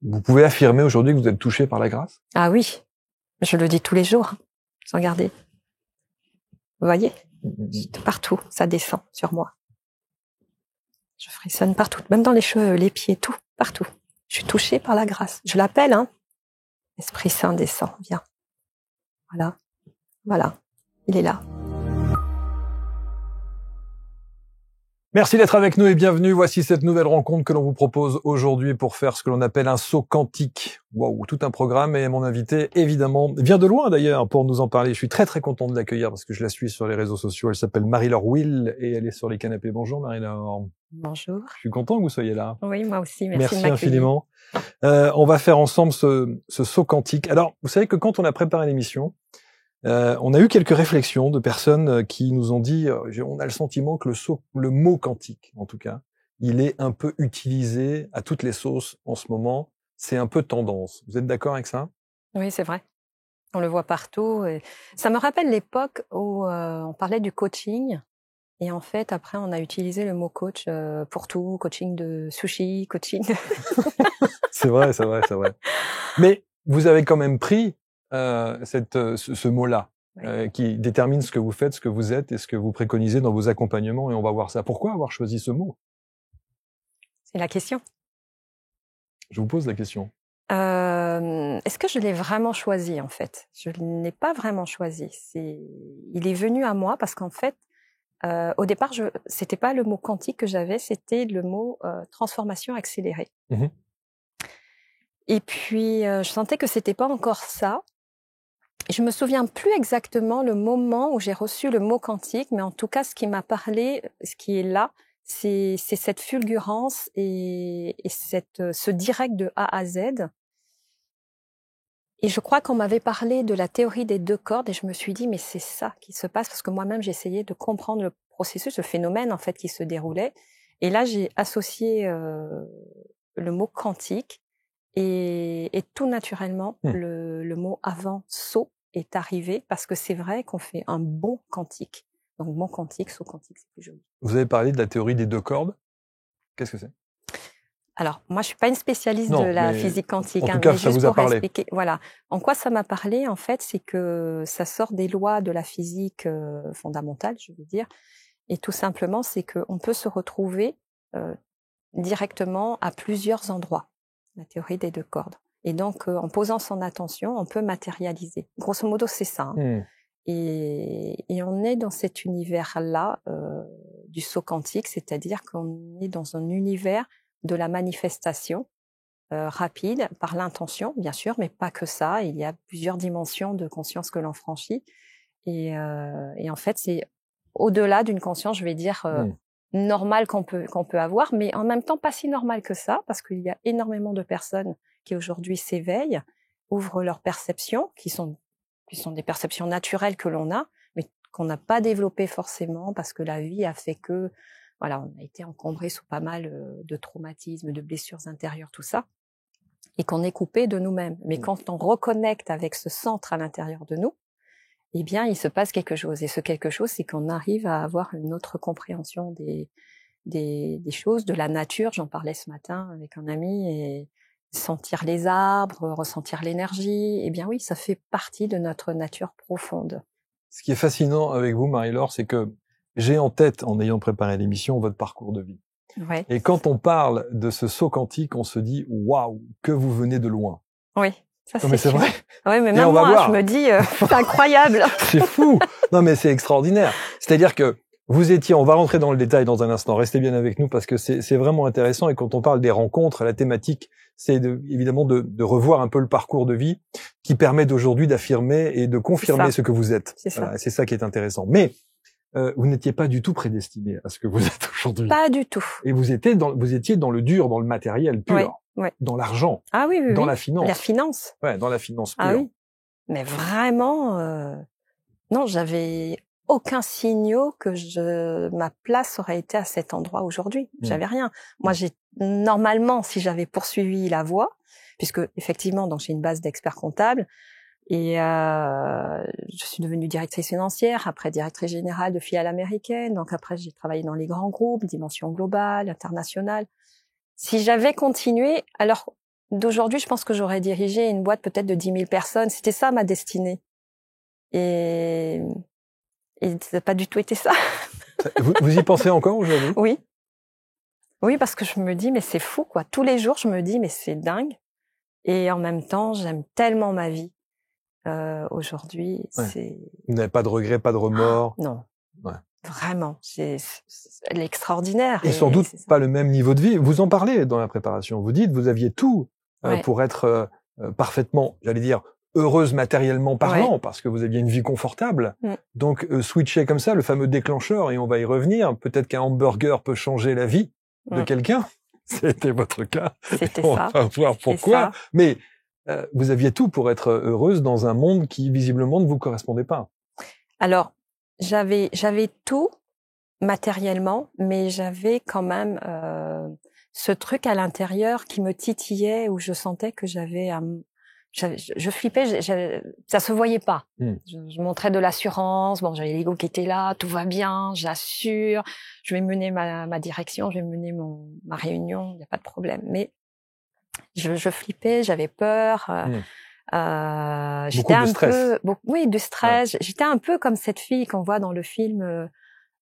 Vous pouvez affirmer aujourd'hui que vous êtes touché par la grâce? Ah oui, je le dis tous les jours, sans regarder. Vous voyez, partout, ça descend sur moi. Je frissonne partout, même dans les cheveux, les pieds, tout, partout. Je suis touchée par la grâce. Je l'appelle, hein. Esprit Saint descend, viens. Voilà, voilà, il est là. Merci d'être avec nous et bienvenue. Voici cette nouvelle rencontre que l'on vous propose aujourd'hui pour faire ce que l'on appelle un saut quantique. Waouh, tout un programme et mon invité, évidemment, vient de loin d'ailleurs pour nous en parler. Je suis très très content de l'accueillir parce que je la suis sur les réseaux sociaux. Elle s'appelle Marie-Laure Will et elle est sur les canapés. Bonjour Marie-Laure. Bonjour. Je suis content que vous soyez là. Oui, moi aussi, merci de infiniment. On va faire ensemble ce saut quantique. Alors, vous savez que quand on a préparé l'émission, on a eu quelques réflexions de personnes qui nous ont dit, on a le sentiment que le mot quantique, en tout cas, il est un peu utilisé à toutes les sauces en ce moment. C'est un peu tendance. Vous êtes d'accord avec ça? Oui, c'est vrai. On le voit partout. Et ça me rappelle l'époque où on parlait du coaching. Et en fait, après, on a utilisé le mot coach pour tout. Coaching de sushi, coaching de... C'est vrai, c'est vrai, c'est vrai. Mais vous avez quand même pris ce mot-là, oui, qui détermine ce que vous faites, ce que vous êtes et ce que vous préconisez dans vos accompagnements. Et on va voir ça. Pourquoi avoir choisi ce mot? C'est la question. Je vous pose la question. Est-ce que je l'ai vraiment choisi, en fait? Je ne l'ai pas vraiment choisi. Il est venu à moi parce qu'en fait, au départ, c'était pas le mot quantique que j'avais, c'était le mot transformation accélérée. Mmh. Et puis, je sentais que c'était pas encore ça. Je me souviens plus exactement le moment où j'ai reçu le mot quantique, mais en tout cas, ce qui m'a parlé, ce qui est là, c'est cette fulgurance et ce direct de A à Z. Et je crois qu'on m'avait parlé de la théorie des 2 cordes et je me suis dit, mais c'est ça qui se passe parce que moi-même, j'essayais de comprendre le processus, le phénomène en fait qui se déroulait. Et là, j'ai associé le mot quantique et tout naturellement, le mot avant saut est arrivé parce que c'est vrai qu'on fait un bon quantique. Donc bon quantique, saut quantique, c'est plus joli. Vous avez parlé de la théorie des 2 cordes. Qu'est-ce que c'est? Alors, moi, je suis pas une spécialiste de la physique quantique. En tout cas, mais ça juste vous a pour parlé. Expliquer, voilà. En quoi ça m'a parlé, en fait, c'est que ça sort des lois de la physique fondamentale, je veux dire. Et tout simplement, c'est qu'on peut se retrouver directement à plusieurs endroits. La théorie des 2 cordes. Et donc, en posant son attention, on peut matérialiser. Grosso modo, c'est ça. Hein. Et on est dans cet univers-là du saut quantique, c'est-à-dire qu'on est dans un univers de la manifestation rapide par l'intention, bien sûr, mais pas que ça. Il y a plusieurs dimensions de conscience que l'on franchit. Et en fait, c'est au-delà d'une conscience, je vais dire, normale qu'on peut avoir, mais en même temps pas si normale que ça, parce qu'il y a énormément de personnes qui aujourd'hui s'éveillent, ouvrent leurs perceptions, qui sont des perceptions naturelles que l'on a, mais qu'on n'a pas développées forcément parce que la vie a fait que, voilà, on a été encombré sous pas mal de traumatismes, de blessures intérieures, tout ça, et qu'on est coupé de nous-mêmes. Mais quand on reconnecte avec ce centre à l'intérieur de nous, eh bien, il se passe quelque chose. Et ce quelque chose, c'est qu'on arrive à avoir une autre compréhension des choses, de la nature. J'en parlais ce matin avec un ami, et sentir les arbres, ressentir l'énergie. Eh bien oui, ça fait partie de notre nature profonde. Ce qui est fascinant avec vous, Marie-Laure, c'est que j'ai en tête, en ayant préparé l'émission, votre parcours de vie. Ouais. Et quand on parle de ce saut quantique, on se dit « Waouh, que vous venez de loin ». Oui. Ça, non, mais c'est vrai. Oui, mais même moi, je me dis, c'est incroyable. C'est fou. Non, mais c'est extraordinaire. C'est-à-dire que vous étiez, on va rentrer dans le détail dans un instant, restez bien avec nous parce que c'est vraiment intéressant. Et quand on parle des rencontres, la thématique, c'est évidemment de revoir un peu le parcours de vie qui permet d'aujourd'hui d'affirmer et de confirmer ce que vous êtes. C'est ça qui est intéressant. Mais vous n'étiez pas du tout prédestiné à ce que vous êtes aujourd'hui. Pas du tout. Et vous étiez dans le dur, dans le matériel pur. Oui. Ouais. Dans l'argent, ah oui, dans la finance. La finance. Ouais, dans la finance pure. Ah oui. Mais vraiment, non, j'avais aucun signal que ma place aurait été à cet endroit aujourd'hui. J'avais rien. Moi, normalement, si j'avais poursuivi la voie, puisque effectivement, donc j'ai une base d'expert comptable et je suis devenue directrice financière, après directrice générale de filiale américaine. Donc après, j'ai travaillé dans les grands groupes, dimension globale, internationale. Si j'avais continué, alors d'aujourd'hui, je pense que j'aurais dirigé une boîte peut-être de 10 000 personnes. C'était ça ma destinée. Et ça n'a pas du tout été ça. Vous y pensez encore aujourd'hui? Oui. Oui, parce que je me dis, mais c'est fou, quoi. Tous les jours, je me dis, mais c'est dingue. Et en même temps, j'aime tellement ma vie. Aujourd'hui, c'est... Vous n'avez pas de regrets, pas de remords? Non. Ouais. Vraiment. C'est l'extraordinaire. Et sans doute pas le même niveau de vie. Vous en parlez dans la préparation. Vous dites, vous aviez tout pour être parfaitement, j'allais dire, heureuse matériellement parlant, parce que vous aviez une vie confortable. Donc, switcher comme ça, le fameux déclencheur, et on va y revenir, peut-être qu'un hamburger peut changer la vie de quelqu'un. C'était votre cas. C'était on ça. va voir pourquoi. Mais vous aviez tout pour être heureuse dans un monde qui, visiblement, ne vous correspondait pas. Alors, j'avais tout matériellement, mais j'avais quand même ce truc à l'intérieur qui me titillait, où je sentais que je flippais, ça se voyait pas. Je montrais de l'assurance, bon, j'avais l'ego qui était là, tout va bien, j'assure, je vais mener ma direction, je vais mener ma réunion, il n'y a pas de problème. Mais je flippais, j'avais peur. J'étais un peu, oui, du stress. Ouais. J'étais un peu comme cette fille qu'on voit dans le film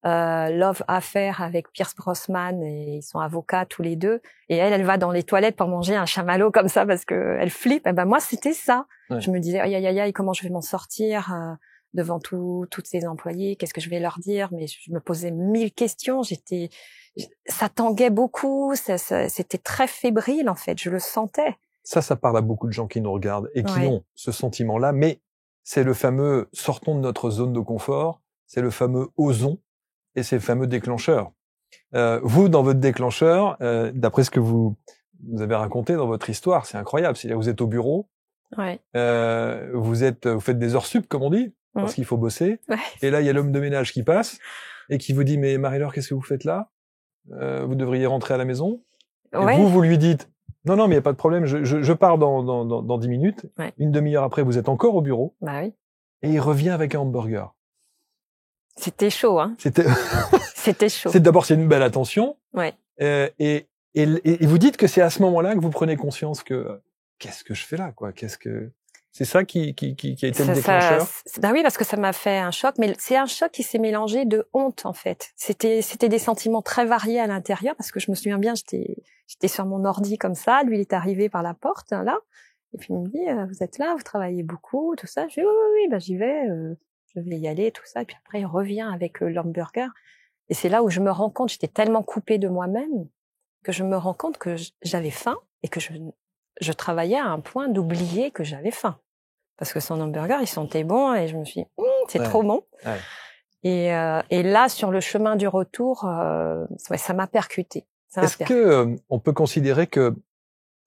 Love Affair avec Pierce Brosnan, et ils sont avocats tous les deux. Et elle va dans les toilettes pour manger un chamallow comme ça parce que elle flippe. Et ben moi, c'était ça. Ouais. Je me disais, aïe aïe aïe, comment je vais m'en sortir devant toutes ces employés? Qu'est-ce que je vais leur dire? Mais je me posais 1000 questions. Ça tanguait beaucoup. C'était très fébrile en fait. Je le sentais. Ça parle à beaucoup de gens qui nous regardent et qui ont ce sentiment-là. Mais c'est le fameux sortons de notre zone de confort. C'est le fameux osons. Et c'est le fameux déclencheur. Vous, dans votre déclencheur, d'après ce que vous avez raconté dans votre histoire, c'est incroyable. C'est-à-dire, vous êtes au bureau, vous faites des heures sup, comme on dit, parce qu'il faut bosser. Ouais. Et là, il y a l'homme de ménage qui passe et qui vous dit, mais Marie-Laure, qu'est-ce que vous faites là? Vous devriez rentrer à la maison. Et vous lui dites, non, mais il n'y a pas de problème, je pars dans 10 minutes. Ouais. Une demi-heure après, vous êtes encore au bureau. Bah oui. Et il revient avec un hamburger. C'était chaud, hein. C'était chaud. D'abord, c'est une belle attention. Ouais. Et vous dites que c'est à ce moment-là que vous prenez conscience que qu'est-ce que je fais là, quoi? C'est ça qui a été le déclencheur? Ben oui, parce que ça m'a fait un choc, mais c'est un choc qui s'est mélangé de honte, en fait. C'était des sentiments très variés à l'intérieur, parce que je me souviens bien, j'étais sur mon ordi comme ça, lui il est arrivé par la porte, là, et puis il me dit, vous êtes là, vous travaillez beaucoup, tout ça. Je dis, oui, ben j'y vais, je vais y aller, tout ça. Et puis après, il revient avec l'hamburger. Et c'est là où je me rends compte, j'étais tellement coupée de moi-même, que je me rends compte que j'avais faim et que je travaillais à un point d'oublier que j'avais faim. Parce que son hamburger, il sentait bon et je me suis dit, c'est trop bon. Ouais. Et là, sur le chemin du retour, ça m'a percuté. Est-ce que on peut considérer que,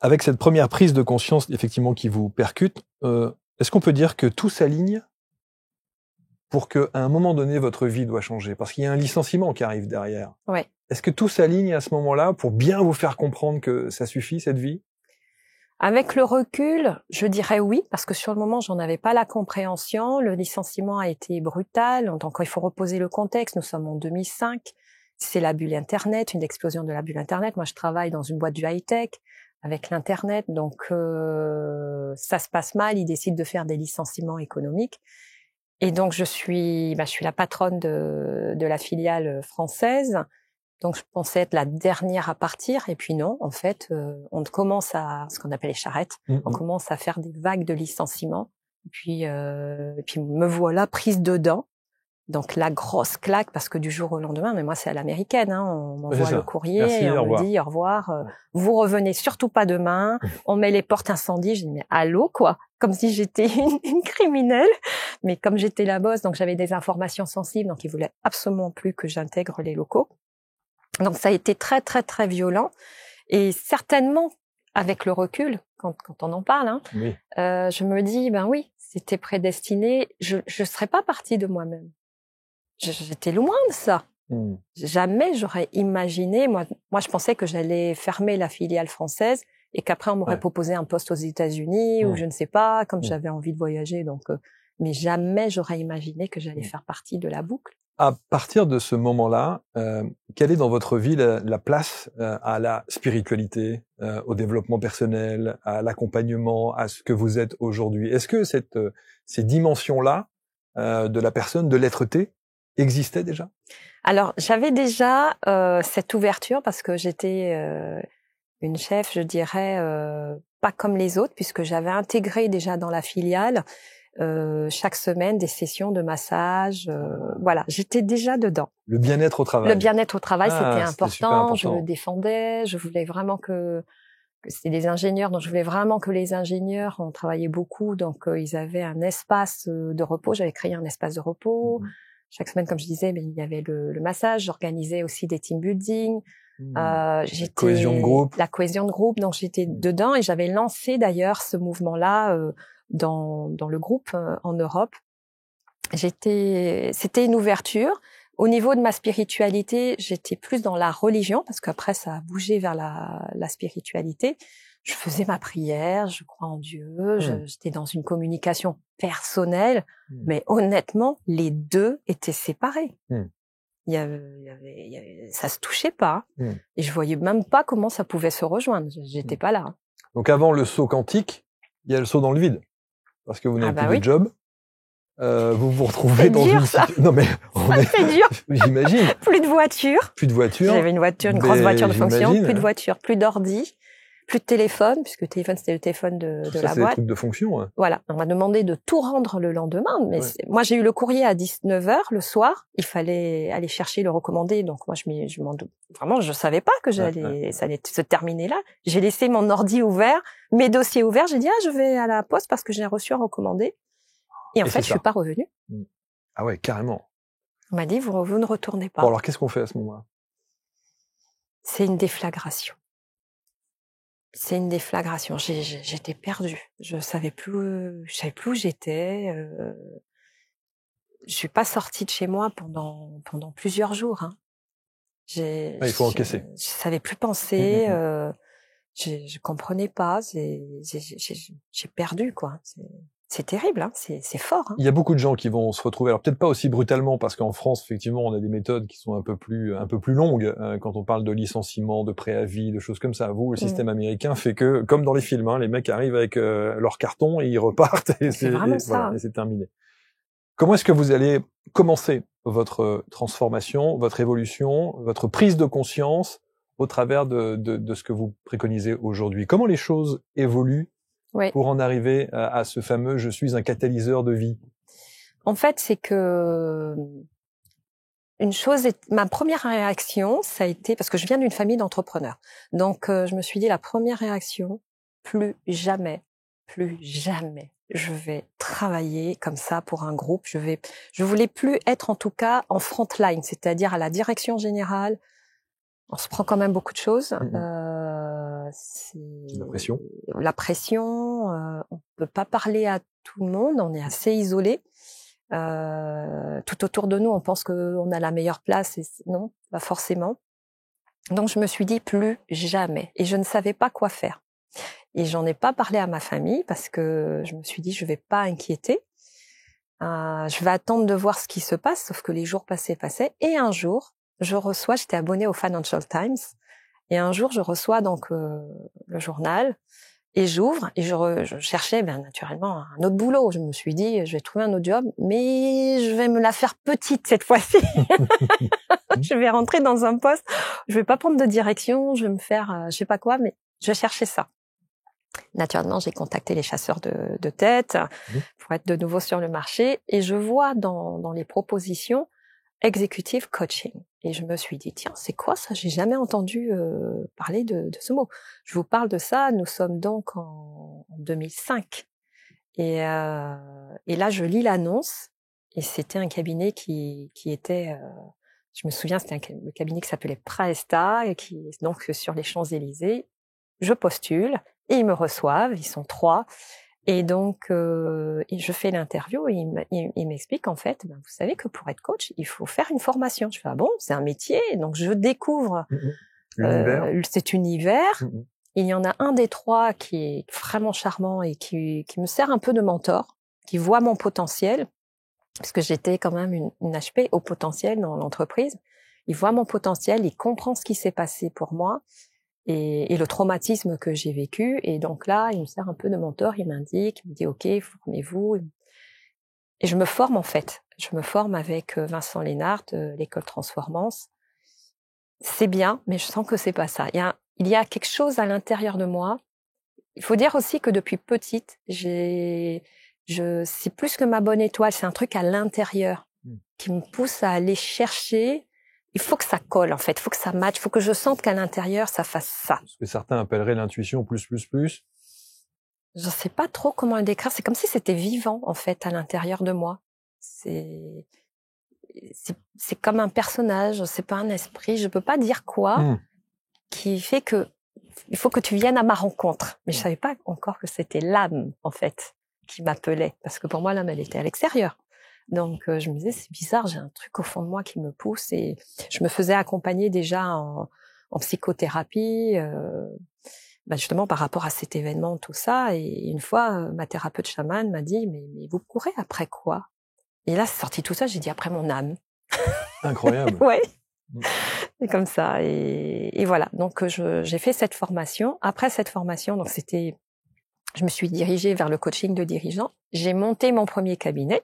avec cette première prise de conscience, effectivement, qui vous percute, est-ce qu'on peut dire que tout s'aligne pour qu'à un moment donné, votre vie doit changer? Parce qu'il y a un licenciement qui arrive derrière. Ouais. Est-ce que tout s'aligne à ce moment-là pour bien vous faire comprendre que ça suffit, cette vie? Avec le recul, je dirais oui, parce que sur le moment, j'en avais pas la compréhension. Le licenciement a été brutal. Donc, il faut reposer le contexte. Nous sommes en 2005. C'est la bulle Internet, une explosion de la bulle Internet. Moi, je travaille dans une boîte du high-tech avec l'Internet. Donc, ça se passe mal. Ils décident de faire des licenciements économiques. Et donc, je suis la patronne de la filiale française. Donc, je pensais être la dernière à partir. Et puis non, en fait, on commence à, ce qu'on appelle les charrettes, on commence à faire des vagues de licenciements. Et puis me voilà prise dedans. Donc, la grosse claque, parce que du jour au lendemain, mais moi, c'est à l'américaine, hein, on m'envoie le courrier. Merci, et on me dit au revoir, vous revenez surtout pas demain. On met les portes incendies. Je dis, mais allô, quoi? Comme si j'étais une criminelle. Mais comme j'étais la boss, donc j'avais des informations sensibles, donc ils voulaient absolument plus que j'intègre les locaux. Donc ça a été très très très violent, et certainement avec le recul, quand on en parle, hein, oui. Je me dis ben oui, c'était prédestiné. Je serais pas partie de moi-même. J'étais loin de ça. Jamais j'aurais imaginé. Moi je pensais que j'allais fermer la filiale française et qu'après on m'aurait proposé un poste aux États-Unis ou je ne sais pas. Comme j'avais envie de voyager, donc mais jamais j'aurais imaginé que j'allais faire partie de la boucle. À partir de ce moment-là, quelle est dans votre vie la place à la spiritualité, au développement personnel, à l'accompagnement, à ce que vous êtes aujourd'hui? Est-ce que ces dimensions-là de la personne, de l'être-té, existaient déjà? Alors, j'avais déjà cette ouverture parce que j'étais une chef, je dirais, pas comme les autres, puisque j'avais intégré déjà dans la filiale chaque semaine des sessions de massage. Voilà, j'étais déjà dedans. Le bien-être au travail. Le bien-être au travail, c'était super important. Je le défendais. Je voulais vraiment que c'était des ingénieurs, donc je voulais vraiment que les ingénieurs, on travaillait beaucoup, donc ils avaient un espace de repos. J'avais créé un espace de repos. Chaque semaine, comme je disais, mais il y avait le massage. J'organisais aussi des team building. La cohésion de groupe. La cohésion de groupe. Donc j'étais dedans et j'avais lancé d'ailleurs ce mouvement-là dans le groupe en Europe. C'était une ouverture. Au niveau de ma spiritualité, j'étais plus dans la religion parce qu'après ça a bougé vers la spiritualité. Je faisais ma prière, je crois en Dieu, j'étais dans une communication personnelle, mais honnêtement, les deux étaient séparés. Il y avait, ça se touchait pas, et je voyais même pas comment ça pouvait se rejoindre. J'étais pas là. Donc avant le saut quantique, il y a le saut dans le vide, parce que vous n'avez plus de job. Vous vous retrouvez dans une situation. Non mais c'est dur. J'imagine. Plus de voiture. Plus de voiture. J'avais une voiture, une grosse voiture de fonction. Plus de voiture, plus d'ordi, plus de téléphone, puisque le téléphone c'était le téléphone de la boîte. C'est des trucs de fonction. Hein. Voilà. On m'a demandé de tout rendre le lendemain, mais moi j'ai eu le courrier à 19h le soir. Il fallait aller chercher le recommandé, donc moi vraiment je savais pas que ça allait se terminer là. J'ai laissé mon ordi ouvert, mes dossiers ouverts. J'ai dit je vais à la poste parce que j'ai reçu un recommandé. Et en fait, je suis pas revenue. Ah ouais, carrément. On m'a dit, vous ne retournez pas. Bon, alors qu'est-ce qu'on fait à ce moment-là? C'est une déflagration. C'est une déflagration. J'étais perdue. Je savais plus où j'étais. Je suis pas sortie de chez moi pendant plusieurs jours. Hein. Il faut encaisser. Je savais plus penser. Je comprenais pas. J'ai perdu, quoi. C'est terrible, hein, c'est fort. Hein. Il y a beaucoup de gens qui vont se retrouver, alors peut-être pas aussi brutalement, parce qu'en France, effectivement, on a des méthodes qui sont un peu plus longues quand on parle de licenciement, de préavis, de choses comme ça. Vous, le système américain fait que, comme dans les films, hein, les mecs arrivent avec leur carton et ils repartent et c'est terminé. Comment est-ce que vous allez commencer votre transformation, votre évolution, votre prise de conscience au travers de ce que vous préconisez aujourd'hui? Comment les choses évoluent pour en arriver à ce fameux « je suis un catalyseur de vie ». En fait, c'est que ma première réaction, ça a été, parce que je viens d'une famille d'entrepreneurs. Donc, je me suis dit, la première réaction, plus jamais, je vais travailler comme ça pour un groupe. Je voulais plus être en tout cas en front line, c'est-à-dire à la direction générale. On se prend quand même beaucoup de choses. La pression. On peut pas parler à tout le monde. On est assez isolé. Tout autour de nous, on pense qu'on a la meilleure place. Et non, pas forcément. Donc je me suis dit plus jamais. Et je ne savais pas quoi faire. Et j'en ai pas parlé à ma famille parce que je me suis dit je vais pas inquiéter. Je vais attendre de voir ce qui se passe. Sauf que les jours passaient. Et un jour, j'étais abonnée au Financial Times, et un jour je reçois donc le journal, et j'ouvre, et je cherchais naturellement un autre boulot. Je me suis dit, je vais trouver un autre job, mais je vais me la faire petite cette fois-ci. Je vais rentrer dans un poste, je vais pas prendre de direction, je vais me faire je sais pas quoi, mais je cherchais ça. Naturellement, j'ai contacté les chasseurs de tête pour être de nouveau sur le marché, et je vois dans les propositions executive coaching. Et je me suis dit, tiens, c'est quoi ça? J'ai jamais entendu parler de ce mot. Je vous parle de ça, nous sommes donc en 2005. Et là, je lis l'annonce, et c'était un cabinet qui était, je me souviens, c'était le cabinet qui s'appelait Praesta, et qui est donc sur les Champs-Élysées. Je postule, et ils me reçoivent, ils sont 3. Et donc, je fais l'interview, et il m'explique en fait, vous savez que pour être coach, il faut faire une formation. Je fais, ah bon, c'est un métier. Donc, je découvre cet univers. Il y en a un des 3 qui est vraiment charmant et qui me sert un peu de mentor, qui voit mon potentiel, parce que j'étais quand même une HP au potentiel dans l'entreprise. Il voit mon potentiel, il comprend ce qui s'est passé pour moi et le traumatisme que j'ai vécu. Et donc là, il me sert un peu de mentor, il m'indique, il me dit « Ok, formez-vous ». Et je me forme en fait. Je me forme avec Vincent Lénart, l'école Transformance. C'est bien, mais je sens que c'est pas ça. Il y a quelque chose à l'intérieur de moi. Il faut dire aussi que depuis petite, c'est plus que ma bonne étoile, c'est un truc à l'intérieur qui me pousse à aller chercher. Il faut que ça colle, en fait. Il faut que ça matche. Il faut que je sente qu'à l'intérieur, ça fasse ça. Ce que certains appelleraient l'intuition plus. Je ne sais pas trop comment le décrire. C'est comme si c'était vivant, en fait, à l'intérieur de moi. C'est comme un personnage. C'est pas un esprit. Je peux pas dire quoi qui fait que il faut que tu viennes à ma rencontre. Mais je savais pas encore que c'était l'âme, en fait, qui m'appelait. Parce que pour moi, l'âme, elle était à l'extérieur. Donc, je me disais, c'est bizarre, j'ai un truc au fond de moi qui me pousse. Et je me faisais accompagner déjà en psychothérapie, justement par rapport à cet événement, tout ça. Et une fois, ma thérapeute chamane m'a dit, mais vous courez après quoi? Et là, c'est sorti tout ça, j'ai dit, après mon âme. Incroyable. Ouais. C'est comme ça. Et voilà. Donc, j'ai fait cette formation. Après cette formation, donc je me suis dirigée vers le coaching de dirigeants. J'ai monté mon premier cabinet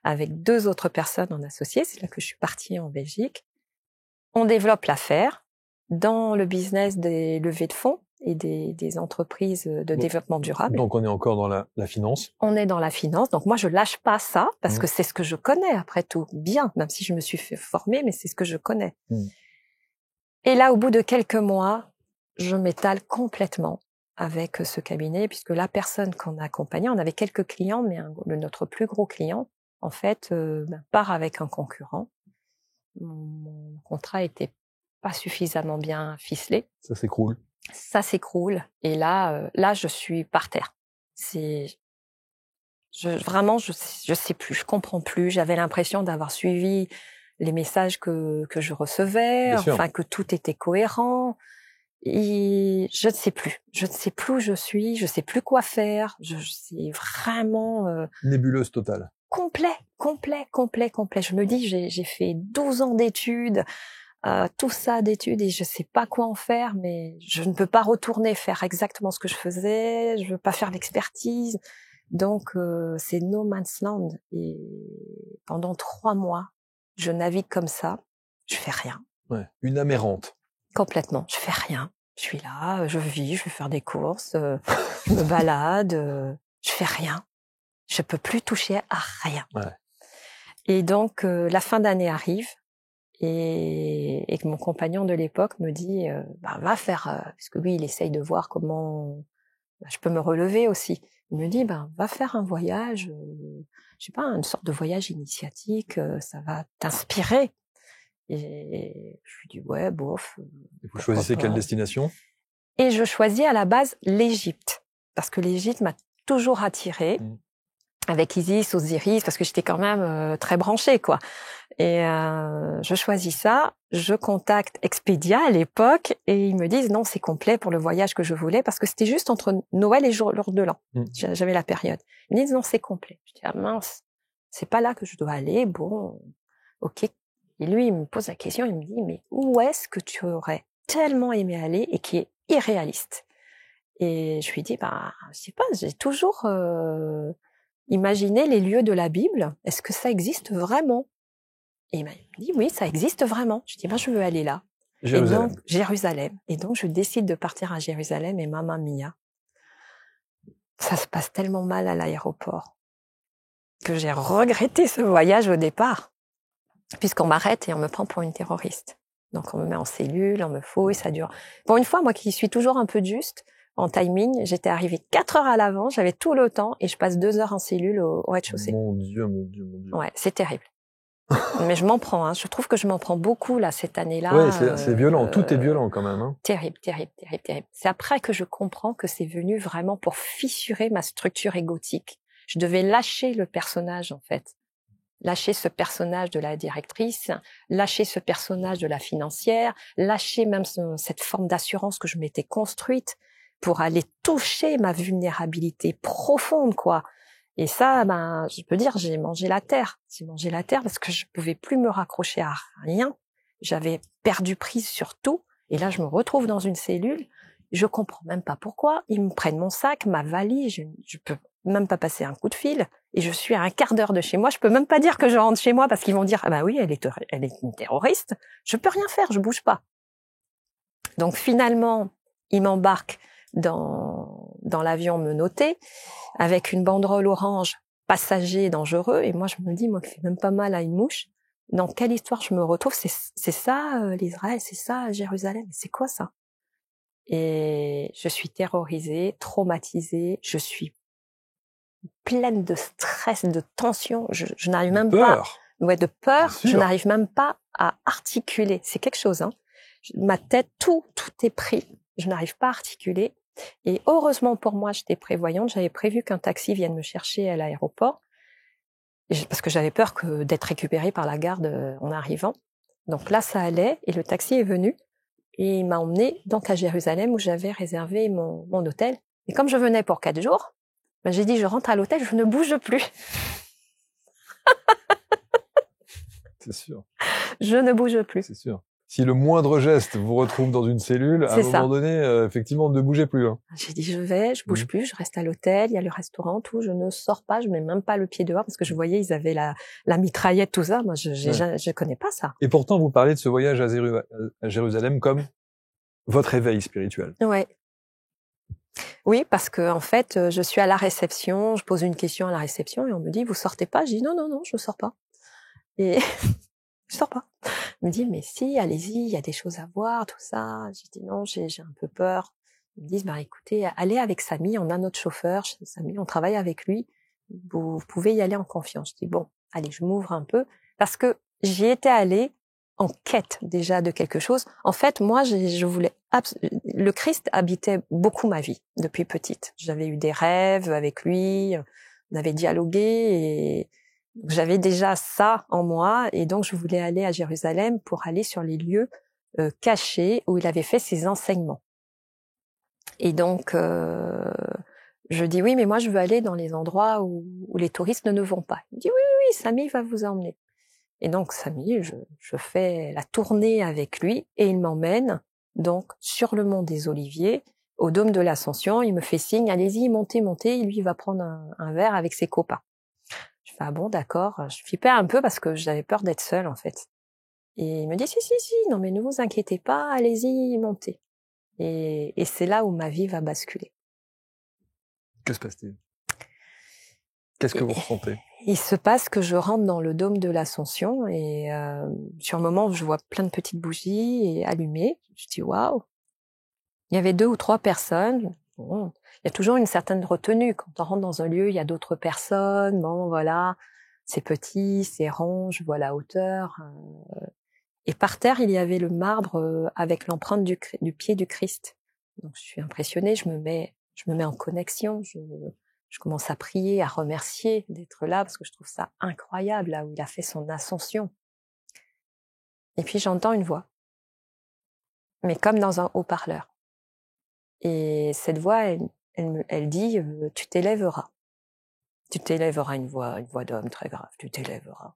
avec 2 autres personnes en associé. C'est là que je suis partie en Belgique. On développe l'affaire dans le business des levées de fonds et des entreprises de développement durable. Donc, on est encore dans la finance. On est dans la finance. Donc, moi, je lâche pas ça parce que c'est ce que je connais après tout. Bien, même si je me suis fait former, mais c'est ce que je connais. Et là, au bout de quelques mois, je m'étale complètement avec ce cabinet, puisque la personne qu'on a accompagnée, on avait quelques clients, mais notre plus gros client, en fait, part avec un concurrent. Mon contrat était pas suffisamment bien ficelé. Ça s'écroule. Ça s'écroule. Et là, je suis par terre. Vraiment, je sais plus, je comprends plus. J'avais l'impression d'avoir suivi les messages que je recevais, enfin que tout était cohérent. Et je ne sais plus où je suis, je sais plus quoi faire, je sais vraiment nébuleuse totale. Complet. Je me dis j'ai fait 12 ans d'études, tout ça d'études et je sais pas quoi en faire, mais je ne peux pas retourner faire exactement ce que je faisais, je veux pas faire l'expertise. Donc c'est no man's land et pendant 3 mois, je navigue comme ça, je fais rien. Ouais, une âme errante. Complètement, je fais rien. Je suis là, je vis, je vais faire des courses, je me balade, je fais rien. Je peux plus toucher à rien. Ouais. Et donc la fin d'année arrive et que mon compagnon de l'époque me dit va faire parce que lui il essaye de voir comment je peux me relever aussi. Il me dit va faire un voyage, je sais pas, une sorte de voyage initiatique, ça va t'inspirer. Et je lui dis ouais bof. Vous choisissez quelle destination? Et je choisis à la base l'Égypte parce que l'Égypte m'a toujours attirée avec Isis, Osiris parce que j'étais quand même très branchée quoi. Et je choisis ça, je contacte Expedia à l'époque et ils me disent non c'est complet pour le voyage que je voulais parce que c'était juste entre Noël et jour de l'an. J'avais la période. Ils me disent non c'est complet. Je dis ah mince c'est pas là que je dois aller. Bon ok. Et lui il me pose la question, il me dit mais où est-ce que tu aurais tellement aimé aller et qui est irréaliste? Et je lui dis je sais pas, j'ai toujours imaginé les lieux de la Bible. Est-ce que ça existe vraiment? Et il m'a dit oui, ça existe vraiment. Je dis je veux aller là. Jérusalem. Et donc Jérusalem. Et donc je décide de partir à Jérusalem et mamma mia, ça se passe tellement mal à l'aéroport que j'ai regretté ce voyage au départ, puisqu'on m'arrête et on me prend pour une terroriste. Donc on me met en cellule, on me fouille, ça dure. Pour une fois, moi qui suis toujours un peu juste en timing, j'étais arrivée 4 heures à l'avance, j'avais tout le temps et je passe 2 heures en cellule au rez-de-chaussée. Mon Dieu. Ouais, c'est terrible. Mais je m'en prends, je trouve que je m'en prends beaucoup là cette année-là. Ouais, c'est violent, tout est violent quand même. Terrible. C'est après que je comprends que c'est venu vraiment pour fissurer ma structure égotique. Je devais lâcher le personnage en fait. Lâcher ce personnage de la directrice, lâcher ce personnage de la financière, lâcher même cette forme d'assurance que je m'étais construite pour aller toucher ma vulnérabilité profonde, quoi. Et ça, ben, je peux dire, j'ai mangé la terre. J'ai mangé la terre parce que je pouvais plus me raccrocher à rien. J'avais perdu prise sur tout. Et là, je me retrouve dans une cellule. Je comprends même pas pourquoi. Ils me prennent mon sac, ma valise. Je peux même pas passer un coup de fil. Et je suis à un quart d'heure de chez moi. Je peux même pas dire que je rentre chez moi parce qu'ils vont dire, ah ben oui, elle est une terroriste. Je peux rien faire, je bouge pas. Donc finalement, ils m'embarquent dans l'avion menotté avec une banderole orange, passager dangereux. Et moi, je me dis, moi qui fais même pas mal à une mouche, dans quelle histoire je me retrouve? C'est ça l'Israël, c'est ça Jérusalem, c'est quoi ça? Et je suis terrorisée, traumatisée, je suis pleine de stress, de tension. Je n'arrive même pas, de peur. Je n'arrive même pas à articuler. C'est quelque chose, hein. Ma tête, tout est pris. Je n'arrive pas à articuler. Et heureusement pour moi, j'étais prévoyante. J'avais prévu qu'un taxi vienne me chercher à l'aéroport parce que j'avais peur d'être récupérée par la garde en arrivant. Donc là, ça allait et le taxi est venu et il m'a emmenée donc à Jérusalem où j'avais réservé mon hôtel. Et comme je venais pour 4 jours, ben j'ai dit je rentre à l'hôtel, je ne bouge plus. C'est sûr. Je ne bouge plus. C'est sûr. Si le moindre geste vous retrouve dans une cellule, à un moment donné, effectivement, ne bougez plus. Hein. J'ai dit, je bouge plus, je reste à l'hôtel, il y a le restaurant, tout, je ne sors pas, je mets même pas le pied dehors parce que je voyais, ils avaient la mitraillette, tout ça. Moi, je connais pas ça. Et pourtant, vous parlez de ce voyage à Jérusalem comme votre éveil spirituel. Ouais. Oui, parce que en fait, je suis à la réception, je pose une question à la réception et on me dit, vous sortez pas? Je dis, non, je sors pas. Et je sors pas. Il me dit, mais si, allez-y, il y a des choses à voir, tout ça. J'ai dit, non, j'ai un peu peur. Ils me disent, bah, écoutez, allez avec Samy, on a notre chauffeur, Samy, on travaille avec lui. Vous pouvez y aller en confiance. Je dis, bon, allez, je m'ouvre un peu. Parce que j'y étais allée en quête déjà de quelque chose. En fait, moi, je voulais... Le Christ habitait beaucoup ma vie depuis petite. J'avais eu des rêves avec lui, on avait dialogué et... J'avais déjà ça en moi et donc je voulais aller à Jérusalem pour aller sur les lieux cachés où il avait fait ses enseignements. Et donc je dis oui, mais moi je veux aller dans les endroits où les touristes ne vont pas. Il me dit oui, Samy va vous emmener. Et donc Samy, je fais la tournée avec lui et il m'emmène donc sur le mont des Oliviers, au dôme de l'Ascension. Il me fait signe, allez-y, montez. Et lui il va prendre un verre avec ses copains. Je fais, ah bon, d'accord. Je flippais un peu parce que j'avais peur d'être seule, en fait. Et il me dit, si, non, mais ne vous inquiétez pas, allez-y, montez. Et c'est là où ma vie va basculer. Que se passe-t-il? Qu'est-ce que vous ressentez? Il se passe que je rentre dans le dôme de l'Ascension et sur le moment, je vois plein de petites bougies allumées. Je dis, waouh! Il y avait 2 ou 3 personnes. Bon, il y a toujours une certaine retenue. Quand on rentre dans un lieu, il y a d'autres personnes. Bon, voilà, c'est petit, c'est rond, je vois la hauteur. Et par terre, il y avait le marbre avec l'empreinte du pied du Christ. Donc, je suis impressionnée, je me mets en connexion. Je commence à prier, à remercier d'être là parce que je trouve ça incroyable, là où il a fait son ascension. Et puis, j'entends une voix. Mais comme dans un haut-parleur. Et cette voix, elle dit, tu t'élèveras. Tu t'élèveras, une voix d'homme très grave, tu t'élèveras.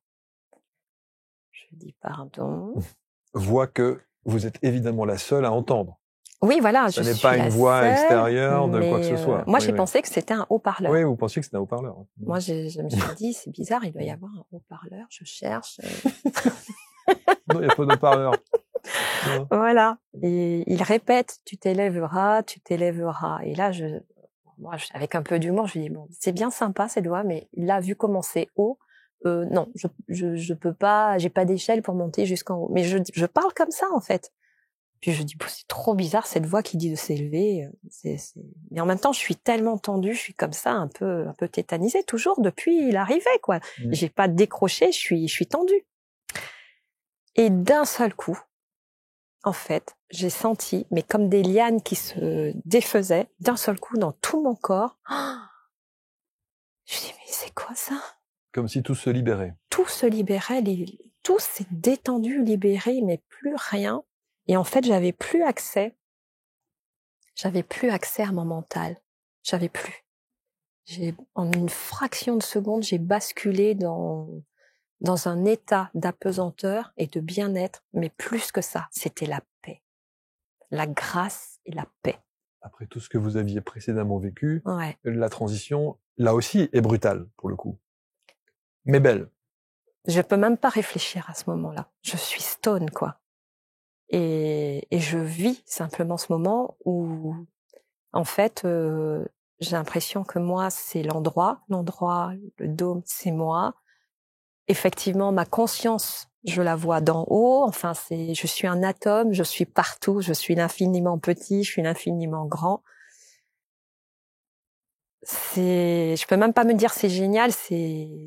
Je dis pardon. Voix que vous êtes évidemment la seule à entendre. Oui, voilà. Ce n'est pas une voix extérieure de quoi que ce soit. Moi, j'ai pensé que c'était un haut-parleur. Oui, vous pensiez que c'était un haut-parleur. Moi, je me suis dit, c'est bizarre, il doit y avoir un haut-parleur. Je cherche. Non, il n'y a pas de haut-parleur. Voilà. Et il répète, tu t'élèveras. Et là, moi, avec un peu d'humour, je lui dis, bon, c'est bien sympa cette voix, mais là, vu comment c'est haut, non, je peux pas, j'ai pas d'échelle pour monter jusqu'en haut. Mais je parle comme ça, en fait. Puis je dis, bon, c'est trop bizarre cette voix qui dit de s'élever. Mais en même temps, je suis tellement tendue, je suis comme ça, un peu tétanisée, toujours depuis l'arrivée, quoi. J'ai pas décroché, je suis tendue. Et d'un seul coup, en fait, j'ai senti, mais comme des lianes qui se défaisaient, d'un seul coup, dans tout mon corps. Je dis, mais c'est quoi ça? Comme si tout se libérait. Tout se libérait, tout s'est détendu, libéré, mais plus rien. Et en fait, j'avais plus accès à mon mental. J'avais plus. En une fraction de seconde, j'ai basculé dans un état d'apesanteur et de bien-être, mais plus que ça, c'était la paix, la grâce et la paix. Après tout ce que vous aviez précédemment vécu, Ouais. la transition, là aussi, est brutale, pour le coup. Mais belle. Je peux même pas réfléchir à ce moment-là. Je suis stone, quoi. Et je vis simplement ce moment où, en fait, j'ai l'impression que moi, c'est l'endroit, le dôme, c'est moi. Effectivement, ma conscience, je la vois d'en haut. Enfin, je suis un atome, je suis partout, je suis l'infiniment petit, je suis l'infiniment grand. Je peux même pas me dire c'est génial, c'est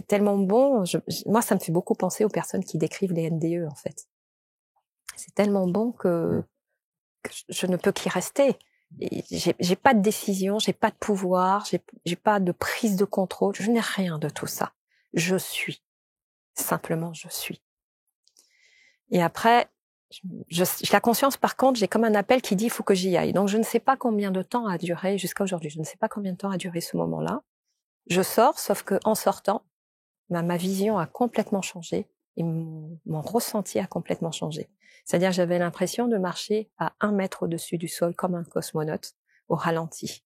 tellement bon. Moi, ça me fait beaucoup penser aux personnes qui décrivent les NDE, en fait. C'est tellement bon que je ne peux qu'y rester. J'ai pas de décision, j'ai pas de pouvoir, j'ai pas de prise de contrôle, je n'ai rien de tout ça. Je suis. Simplement, je suis. Et après, j'ai la conscience, par contre, j'ai comme un appel qui dit, il faut que j'y aille. Donc, je ne sais pas combien de temps a duré, jusqu'à aujourd'hui, je ne sais pas combien de temps a duré ce moment-là. Je sors, sauf que en sortant, ma vision a complètement changé et mon ressenti a complètement changé. C'est-à-dire, j'avais l'impression de marcher à 1 mètre au-dessus du sol comme un cosmonaute au ralenti.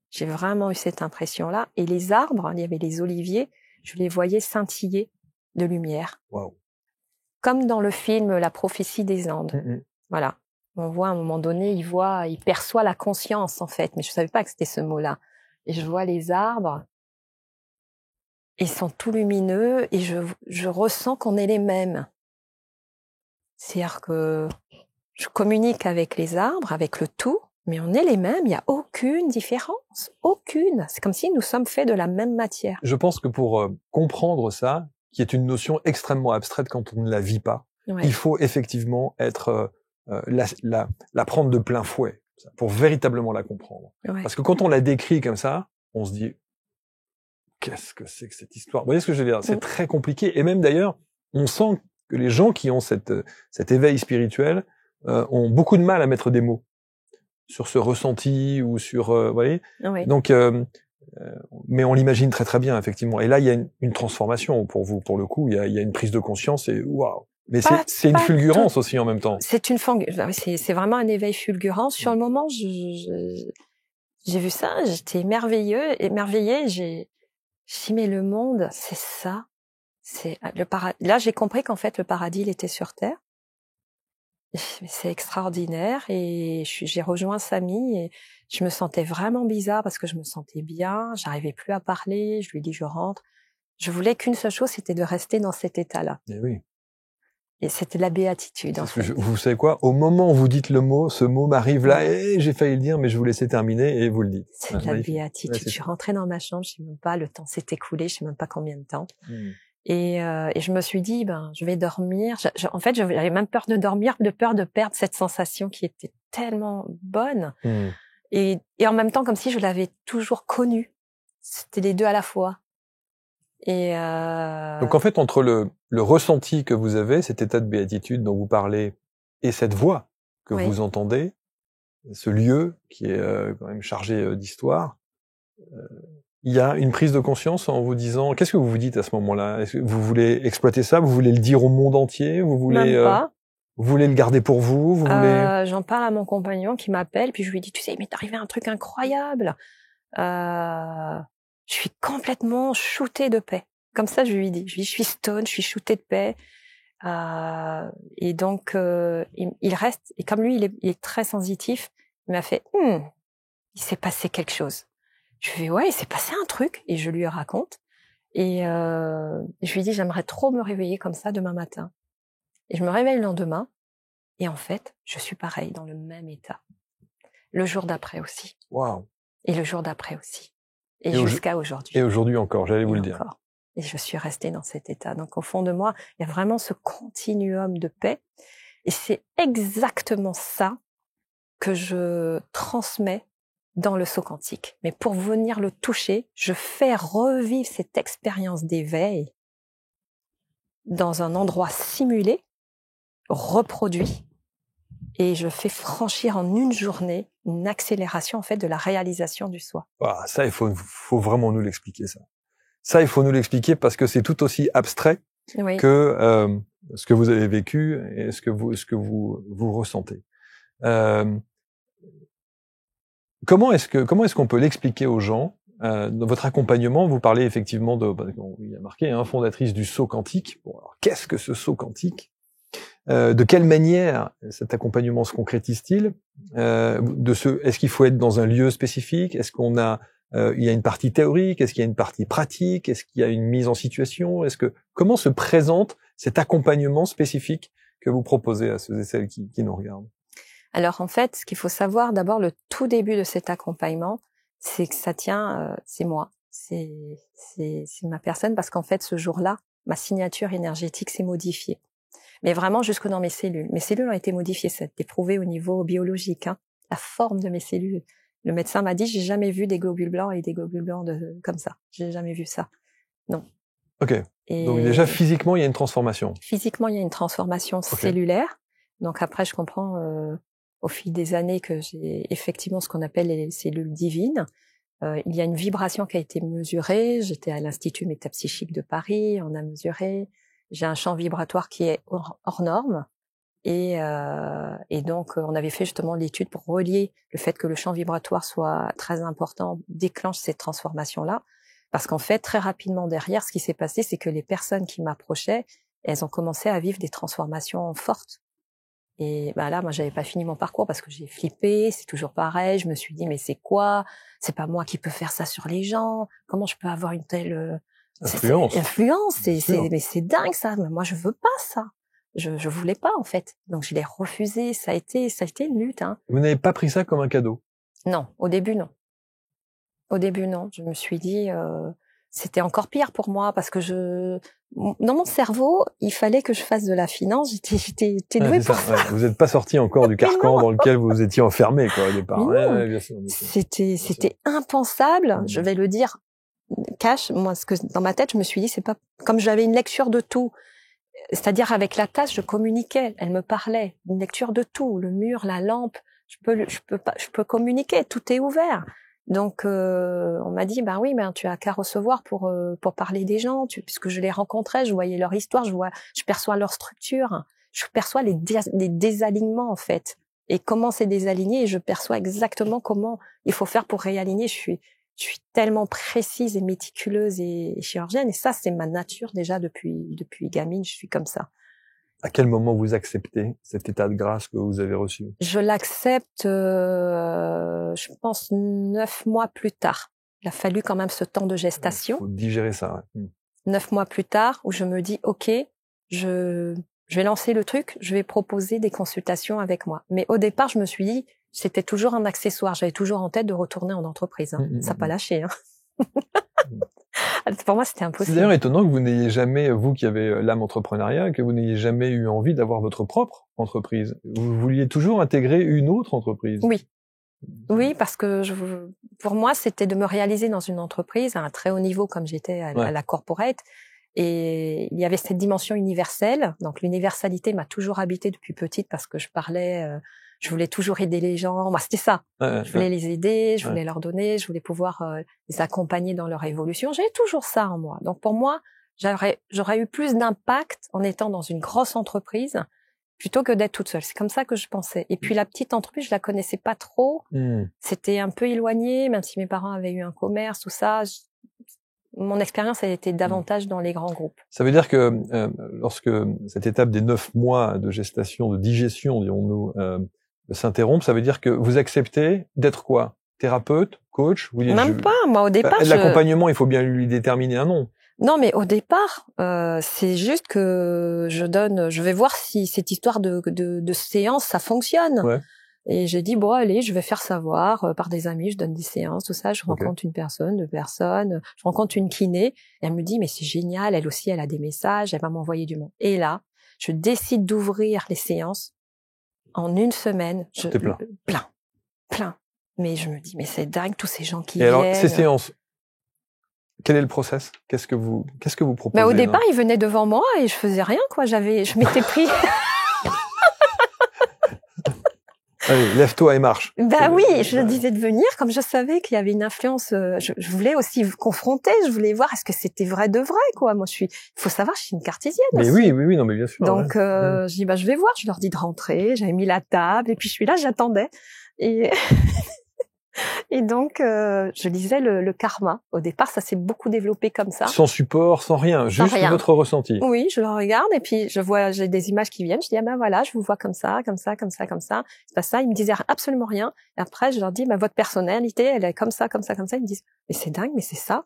J'ai vraiment eu cette impression-là. Et les arbres, il y avait les oliviers, je les voyais scintiller de lumière. Wow. Comme dans le film La prophétie des Andes. Mm-hmm. Voilà. On voit à un moment donné, il perçoit la conscience, en fait. Mais je savais pas que c'était ce mot-là. Et je vois les arbres. Ils sont tout lumineux et je ressens qu'on est les mêmes. C'est-à-dire que je communique avec les arbres, avec le tout, mais on est les mêmes, il n'y a aucune différence. Aucune. C'est comme si nous sommes faits de la même matière. Je pense que pour comprendre ça, qui est une notion extrêmement abstraite quand on ne la vit pas, Ouais. il faut effectivement être la prendre de plein fouet pour véritablement la comprendre. Ouais. Parce que quand on la décrit comme ça, on se dit qu'est-ce que c'est que cette histoire? Vous voyez ce que je veux dire? C'est très compliqué. Et même d'ailleurs, on sent que les gens qui ont cet éveil spirituel ont beaucoup de mal à mettre des mots sur ce ressenti ou sur, vous voyez? Oui. Donc, mais on l'imagine très très bien, effectivement. Et là, il y a une transformation pour vous, pour le coup. Il y a une prise de conscience et waouh. Mais c'est une fulgurance aussi en même temps. C'est vraiment un éveil fulgurant. Sur le moment, j'ai vu ça, j'étais émerveillée. J'ai dit, mais le monde, c'est ça. C'est le paradis. Là, j'ai compris qu'en fait, le paradis, il était sur Terre. C'est extraordinaire. Et j'ai rejoint Samy et je me sentais vraiment bizarre parce que je me sentais bien. J'arrivais plus à parler. Je lui ai dit, je rentre. Je voulais qu'une seule chose, c'était de rester dans cet état-là. Et oui. Et c'était la béatitude. En fait. Vous savez quoi? Au moment où vous dites le mot, ce mot m'arrive là, et j'ai failli le dire, mais je vous laissais terminer et vous le dites. C'est de la béatitude. Ouais, je suis rentrée dans ma chambre, je sais même pas, le temps s'est écoulé, je sais même pas combien de temps. Et je me suis dit, je vais dormir. En fait, j'avais même peur de dormir, de peur de perdre cette sensation qui était tellement bonne. Et en même temps, comme si je l'avais toujours connue. C'était les deux à la fois. Et donc en fait, entre le ressenti que vous avez, cet état de béatitude dont vous parlez, et cette voix que vous entendez, ce lieu qui est quand même chargé d'histoire, il y a une prise de conscience en vous disant, qu'est-ce que vous vous dites à ce moment-là? Est-ce que vous voulez exploiter ça? Vous voulez le dire au monde entier? Vous voulez, même pas. Vous voulez le garder pour vous? Vous voulez... J'en parle à mon compagnon qui m'appelle, puis je lui dis, tu sais, mais t'es arrivé à un truc incroyable. Je suis complètement shootée de paix. Comme ça, je lui dis. Je suis stone, je suis shootée de paix. Et donc, il reste. Et comme lui, il est très sensitif, il m'a fait, il s'est passé quelque chose. Je lui ai dit, ouais, il s'est passé un truc. Et je lui raconte. Et je lui dis, j'aimerais trop me réveiller comme ça demain matin. Et je me réveille le lendemain. Et en fait, je suis pareil, dans le même état. Le jour d'après aussi. Waouh. Et le jour d'après aussi. Et jusqu'à aujourd'hui. Et aujourd'hui encore, j'allais vous le dire. Et je suis restée dans cet état. Donc, au fond de moi, il y a vraiment ce continuum de paix. Et c'est exactement ça que je transmets dans le saut quantique. Mais pour venir le toucher, je fais revivre cette expérience d'éveil dans un endroit simulé, reproduit. Et je fais franchir en une journée une accélération en fait de la réalisation du soi. Ah, ça, il faut vraiment nous l'expliquer, ça. Ça, il faut nous l'expliquer parce que c'est tout aussi abstrait que ce que vous avez vécu et ce que vous ressentez. Comment est-ce qu'on peut l'expliquer aux gens? Dans votre accompagnement, vous parlez effectivement il y a marqué, fondatrice du saut quantique. Bon, alors, qu'est-ce que ce saut quantique? De quelle manière cet accompagnement se concrétise-t-il? Est-ce qu'il faut être dans un lieu spécifique? Est-ce qu'il y a une partie théorique? Est-ce qu'il y a une partie pratique? Est-ce qu'il y a une mise en situation? Comment se présente cet accompagnement spécifique que vous proposez à ceux et celles qui nous regardent? Alors en fait, ce qu'il faut savoir d'abord, le tout début de cet accompagnement, c'est que ça tient, c'est moi, c'est ma personne, parce qu'en fait ce jour-là, ma signature énergétique s'est modifiée. Mais vraiment jusque dans mes cellules. Mes cellules ont été modifiées, ça a été prouvé au niveau biologique, la forme de mes cellules. Le médecin m'a dit, j'ai jamais vu des globules blancs et des globules blancs comme ça. J'ai jamais vu ça. Non. Ok. Et donc déjà physiquement, il y a une transformation. Physiquement, il y a une transformation cellulaire. Donc après, je comprends au fil des années que j'ai effectivement ce qu'on appelle les cellules divines. Il y a une vibration qui a été mesurée. J'étais à l'Institut métapsychique de Paris, on a mesuré. J'ai un champ vibratoire qui est hors norme. Et donc, on avait fait justement l'étude pour relier le fait que le champ vibratoire soit très important, déclenche cette transformation-là. Parce qu'en fait, très rapidement derrière, ce qui s'est passé, c'est que les personnes qui m'approchaient, elles ont commencé à vivre des transformations fortes. Et là, moi, j'avais pas fini mon parcours parce que j'ai flippé, c'est toujours pareil. Je me suis dit, mais c'est quoi? C'est pas moi qui peux faire ça sur les gens. Comment je peux avoir une telle influence? Mais c'est dingue ça. Mais moi, je veux pas ça. Je voulais pas en fait. Donc je l'ai refusé. Ça a été une lutte. Vous n'avez pas pris ça comme un cadeau? Non, au début non. Au début non. Je me suis dit c'était encore pire pour moi parce que dans mon cerveau il fallait que je fasse de la finance. J'étais douée pour ça. Vous n'êtes pas sorti encore du carcan dans lequel vous étiez enfermé quoi au départ. Bien sûr. C'était impensable. Je vais le dire cash. Moi, dans ma tête je me suis dit c'est pas comme j'avais une lecture de tout. C'est-à-dire avec la tasse, je communiquais, elle me parlait, une lecture de tout, le mur, la lampe, je peux communiquer, tout est ouvert. Donc on m'a dit oui, tu as qu'à recevoir pour parler des gens, puisque je les rencontrais, je voyais leur histoire, je perçois leur structure, je perçois les désalignements en fait, et comment c'est désaligné, et je perçois exactement comment il faut faire pour réaligner. Je suis tellement précise et méticuleuse et chirurgienne, et ça, c'est ma nature déjà depuis gamine, je suis comme ça. À quel moment vous acceptez cet état de grâce que vous avez reçu? Je l'accepte, je pense 9 mois plus tard. Il a fallu quand même ce temps de gestation. Il faut digérer ça. Ouais. 9 mois plus tard, où je me dis, ok, je vais lancer le truc, je vais proposer des consultations avec moi. Mais au départ, je me suis dit, c'était toujours un accessoire. J'avais toujours en tête de retourner en entreprise. Ça n'a pas lâché. Pour moi, c'était impossible. C'est d'ailleurs étonnant que vous n'ayez jamais, vous qui avez l'âme entrepreneuriale, que vous n'ayez jamais eu envie d'avoir votre propre entreprise. Vous vouliez toujours intégrer une autre entreprise. Oui, parce que pour moi, c'était de me réaliser dans une entreprise à un très haut niveau, comme j'étais à la corporate. Et il y avait cette dimension universelle. Donc l'universalité m'a toujours habité depuis petite parce que je voulais toujours aider les gens. Moi, c'était ça. Je voulais les aider, je voulais leur donner, je voulais pouvoir les accompagner dans leur évolution. J'avais toujours ça en moi. Donc pour moi, j'aurais eu plus d'impact en étant dans une grosse entreprise plutôt que d'être toute seule. C'est comme ça que je pensais. Et puis la petite entreprise, je la connaissais pas trop. C'était un peu éloigné, même si mes parents avaient eu un commerce, tout ça. Mon expérience a été davantage dans les grands groupes. Ça veut dire que lorsque cette étape des 9 mois de gestation, de digestion, dirons-nous, s'interrompt, ça veut dire que vous acceptez d'être quoi? Thérapeute, coach? Même pas, moi au départ. L'accompagnement, il faut bien lui déterminer un nom. Non, mais au départ, c'est juste que je vais voir si cette histoire de séance, ça fonctionne. Ouais. Et j'ai dit, allez, je vais faire savoir par des amis, je donne des séances, tout ça, je rencontre une personne, 2 personnes, je rencontre une kiné, et elle me dit, mais c'est génial, elle aussi, elle a des messages, elle va m'envoyer du monde. Et là, je décide d'ouvrir les séances. En une semaine, plein. Mais je me dis, mais c'est dingue, tous ces gens qui viennent. Et alors, ces séances, quel est le process? Qu'est-ce que vous proposez? Au départ, ils venaient devant moi et je faisais rien, quoi. Je m'étais pris. Allez, lève-toi et marche. Ben oui, je disais de venir, comme je savais qu'il y avait une influence, je voulais aussi vous confronter, je voulais voir est-ce que c'était vrai de vrai, quoi. Moi, il faut savoir, je suis une cartésienne Mais aussi. oui, non, mais bien sûr. Donc, je dis, je vais voir, je leur dis de rentrer, j'avais mis la table, et puis je suis là, j'attendais. Et, et donc, je lisais le karma. Au départ, ça s'est beaucoup développé comme ça. Sans support, sans rien, juste rien. votre ressenti. Oui, je le regarde et puis j'ai des images qui viennent. Je dis, ah ben voilà, je vous vois comme ça, comme ça, comme ça, comme ça. C'est pas ça. Ils me disaient absolument rien. Et après, je leur dis, votre personnalité, elle est comme ça, comme ça, comme ça. Ils me disent, mais c'est dingue, mais c'est ça.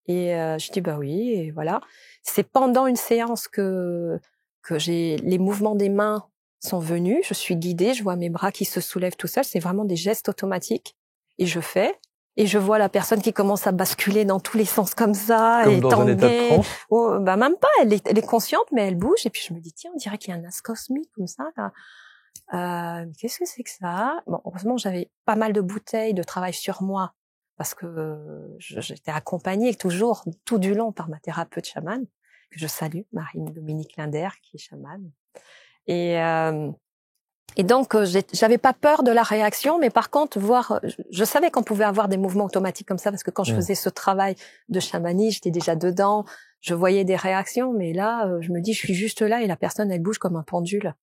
Et je dis, bah oui, et voilà. C'est pendant une séance que les mouvements des mains sont venus. Je suis guidée, je vois mes bras qui se soulèvent tout seuls. C'est vraiment des gestes automatiques. Et je fais. Et je vois la personne qui commence à basculer dans tous les sens comme ça. Comme et dans un état de transe. Oh, bah même pas, elle est consciente, mais elle bouge. Et puis je me dis, tiens, on dirait qu'il y a un as cosmique comme ça, là. Qu'est-ce que c'est que ça? Bon, heureusement, j'avais pas mal de bouteilles de travail sur moi, parce que j'étais accompagnée toujours, tout du long, par ma thérapeute chamane, que je salue, Marie-Dominique Linder, qui est chamane. Et donc, j'avais pas peur de la réaction, mais par contre, je savais qu'on pouvait avoir des mouvements automatiques comme ça, parce que quand je faisais ce travail de chamanisme, j'étais déjà dedans, je voyais des réactions, mais là, je me dis, je suis juste là et la personne, elle bouge comme un pendule.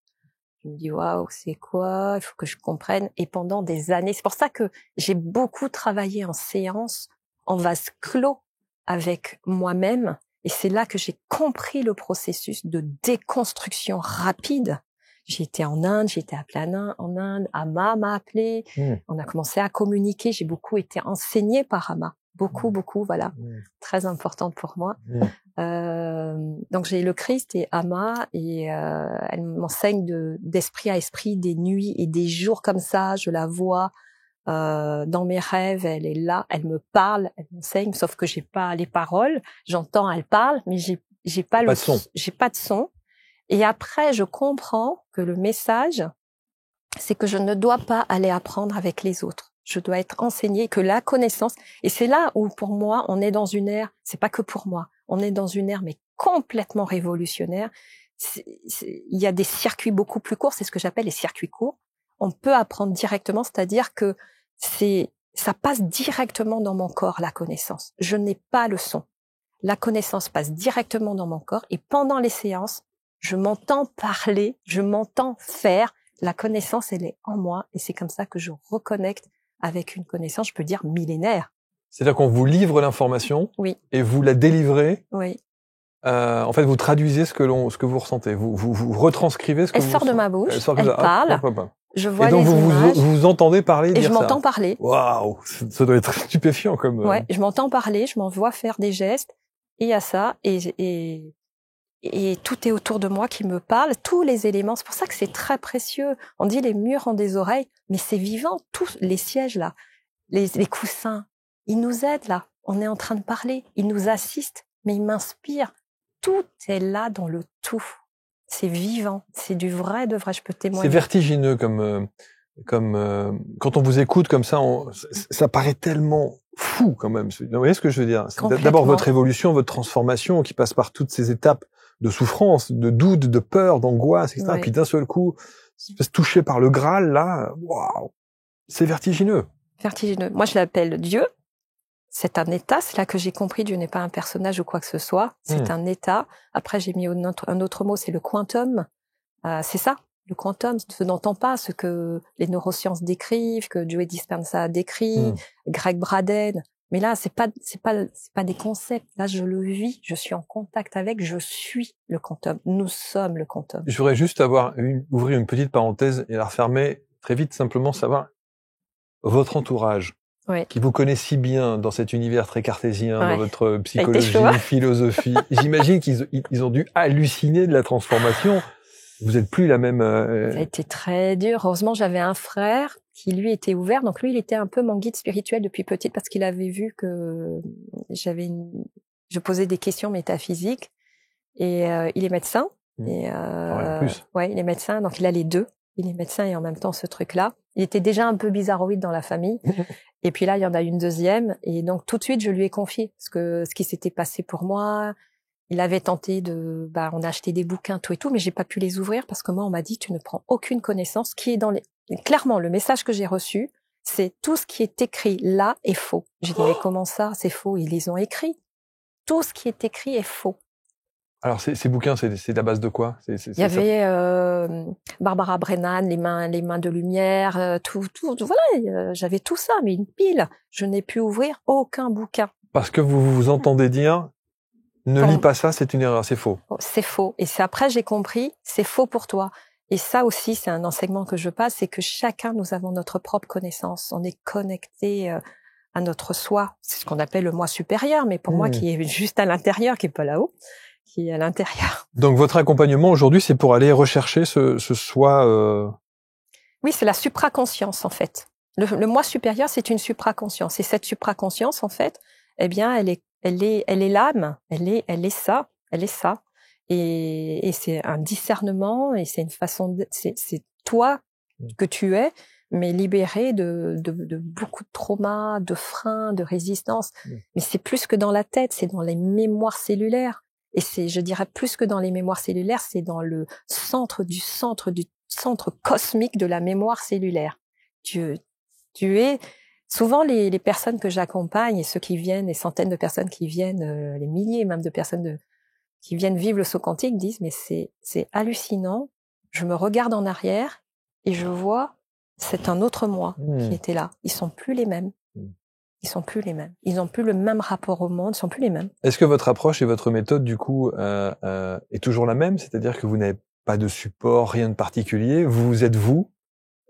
Je me dis, waouh, c'est quoi? Il faut que je comprenne. Et pendant des années, c'est pour ça que j'ai beaucoup travaillé en séance, en vase clos, avec moi-même. Et c'est là que j'ai compris le processus de déconstruction rapide. J'ai été en Inde, j'ai été appelée en Inde, Amma m'a appelée, on a commencé à communiquer, j'ai beaucoup été enseignée par Amma, beaucoup, voilà, très importante pour moi. Donc j'ai le Christ et Amma, et elle m'enseigne d'esprit à esprit, des nuits et des jours comme ça, je la vois dans mes rêves, elle est là, elle me parle, elle m'enseigne, sauf que j'ai pas les paroles, j'entends, elle parle, mais j'ai pas le son, j'ai pas de son. Et après, je comprends que le message, c'est que je ne dois pas aller apprendre avec les autres. Je dois être enseignée, que la connaissance, et c'est là où, pour moi, on est dans une ère, c'est pas que pour moi, on est dans une ère, mais complètement révolutionnaire. Il y a des circuits beaucoup plus courts, c'est ce que j'appelle les circuits courts. On peut apprendre directement, c'est-à-dire que ça passe directement dans mon corps, la connaissance. Je n'ai pas le son. La connaissance passe directement dans mon corps, et pendant les séances, je m'entends parler, je m'entends faire. La connaissance, elle est en moi, et c'est comme ça que je reconnecte avec une connaissance, je peux dire millénaire. C'est-à-dire qu'on vous livre l'information, oui, et vous la délivrez. Oui. En fait, vous traduisez ce que vous ressentez. Vous retranscrivez ce que elle vous sort ressentez. De ma bouche, elle parle. Je vois et donc les images. vous entendez parler. Et je m'entends parler. Waouh, ça doit être stupéfiant comme. Ouais, je m'entends parler, je m'en vois faire des gestes, et il y a ça, et tout est autour de moi qui me parle, tous les éléments. C'est pour ça que c'est très précieux. On dit les murs ont des oreilles, mais c'est vivant. Tous les sièges là, les coussins, ils nous aident là. On est en train de parler, ils nous assistent, mais ils m'inspirent. Tout est là dans le tout. C'est vivant, c'est du vrai de vrai. Je peux témoigner. C'est vertigineux comme quand on vous écoute comme ça, ça paraît tellement fou quand même. Vous voyez ce que je veux dire? C'est d'abord votre évolution, votre transformation qui passe par toutes ces étapes de souffrance, de doute, de peur, d'angoisse, etc. Et puis d'un seul coup, touché par le Graal, là, waouh, c'est vertigineux. Vertigineux. Moi, je l'appelle Dieu. C'est un état. C'est là que j'ai compris, Dieu n'est pas un personnage ou quoi que ce soit. C'est un état. Après, j'ai mis un autre mot, c'est le quantum. C'est ça, le quantum, ce dont on parle, ce que les neurosciences décrivent, que Joe Dispenza a décrit, Greg Braden. Mais là, c'est pas des concepts. Là, je le vis, je suis en contact avec, je suis le quantum. Nous sommes le quantum. Je voudrais juste ouvrir une petite parenthèse et la refermer très vite, simplement savoir votre entourage, qui vous connaît si bien dans cet univers très cartésien, dans votre psychologie, philosophie. J'imagine qu'ils ont dû halluciner de la transformation. Vous êtes plus la même. Ça a été très dur. Heureusement, j'avais un frère qui lui était ouvert. Donc lui, il était un peu mon guide spirituel depuis petite parce qu'il avait vu que je posais des questions métaphysiques. Et il est médecin. Et il est médecin. Donc il a les deux. Il est médecin et en même temps ce truc-là. Il était déjà un peu bizarroïde dans la famille. Et puis là, il y en a une deuxième. Et donc tout de suite, je lui ai confié ce qui s'était passé pour moi. il avait tenté on a acheté des bouquins, tout et tout, mais j'ai pas pu les ouvrir parce que moi, on m'a dit, tu ne prends aucune connaissance. Qui est clairement, le message que j'ai reçu, c'est tout ce qui est écrit là est faux. J'ai dit, mais comment ça, c'est faux? Ils les ont écrits. Tout ce qui est écrit est faux. Alors, ces bouquins, c'est à base de quoi? Il y avait Barbara Brennan, les mains de lumière, tout. Voilà, j'avais tout ça, mais une pile. Je n'ai pu ouvrir aucun bouquin. Parce que vous vous entendez dire, ne lis pas ça, c'est une erreur, c'est faux. C'est faux. Et c'est après j'ai compris, c'est faux pour toi. Et ça aussi, c'est un enseignement que je passe, c'est que chacun, nous avons notre propre connaissance. On est connecté à notre soi. C'est ce qu'on appelle le moi supérieur, mais pour moi, qui est juste à l'intérieur, qui est pas là-haut, qui est à l'intérieur. Donc, votre accompagnement aujourd'hui, c'est pour aller rechercher ce soi... Oui, c'est la supraconscience, en fait. Le moi supérieur, c'est une supraconscience. Et cette supraconscience, en fait, eh bien, elle est l'âme. Elle est ça. Et c'est un discernement, et c'est une façon c'est toi que tu es, mais libéré de beaucoup de traumas, de freins, de résistance. Mais c'est plus que dans la tête, c'est dans les mémoires cellulaires. Et je dirais plus que dans les mémoires cellulaires, c'est dans le centre cosmique de la mémoire cellulaire. Tu es, souvent les personnes que j'accompagne et ceux qui viennent, les centaines de personnes qui viennent, les milliers même de personnes qui viennent vivre le saut quantique disent, mais c'est hallucinant. Je me regarde en arrière et je vois, c'est un autre moi qui était là. Ils sont plus les mêmes. Ils sont plus les mêmes. Ils ont plus le même rapport au monde. Ils sont plus les mêmes. Est-ce que votre approche et votre méthode, du coup, est toujours la même? C'est-à-dire que vous n'avez pas de support, rien de particulier. Vous êtes vous.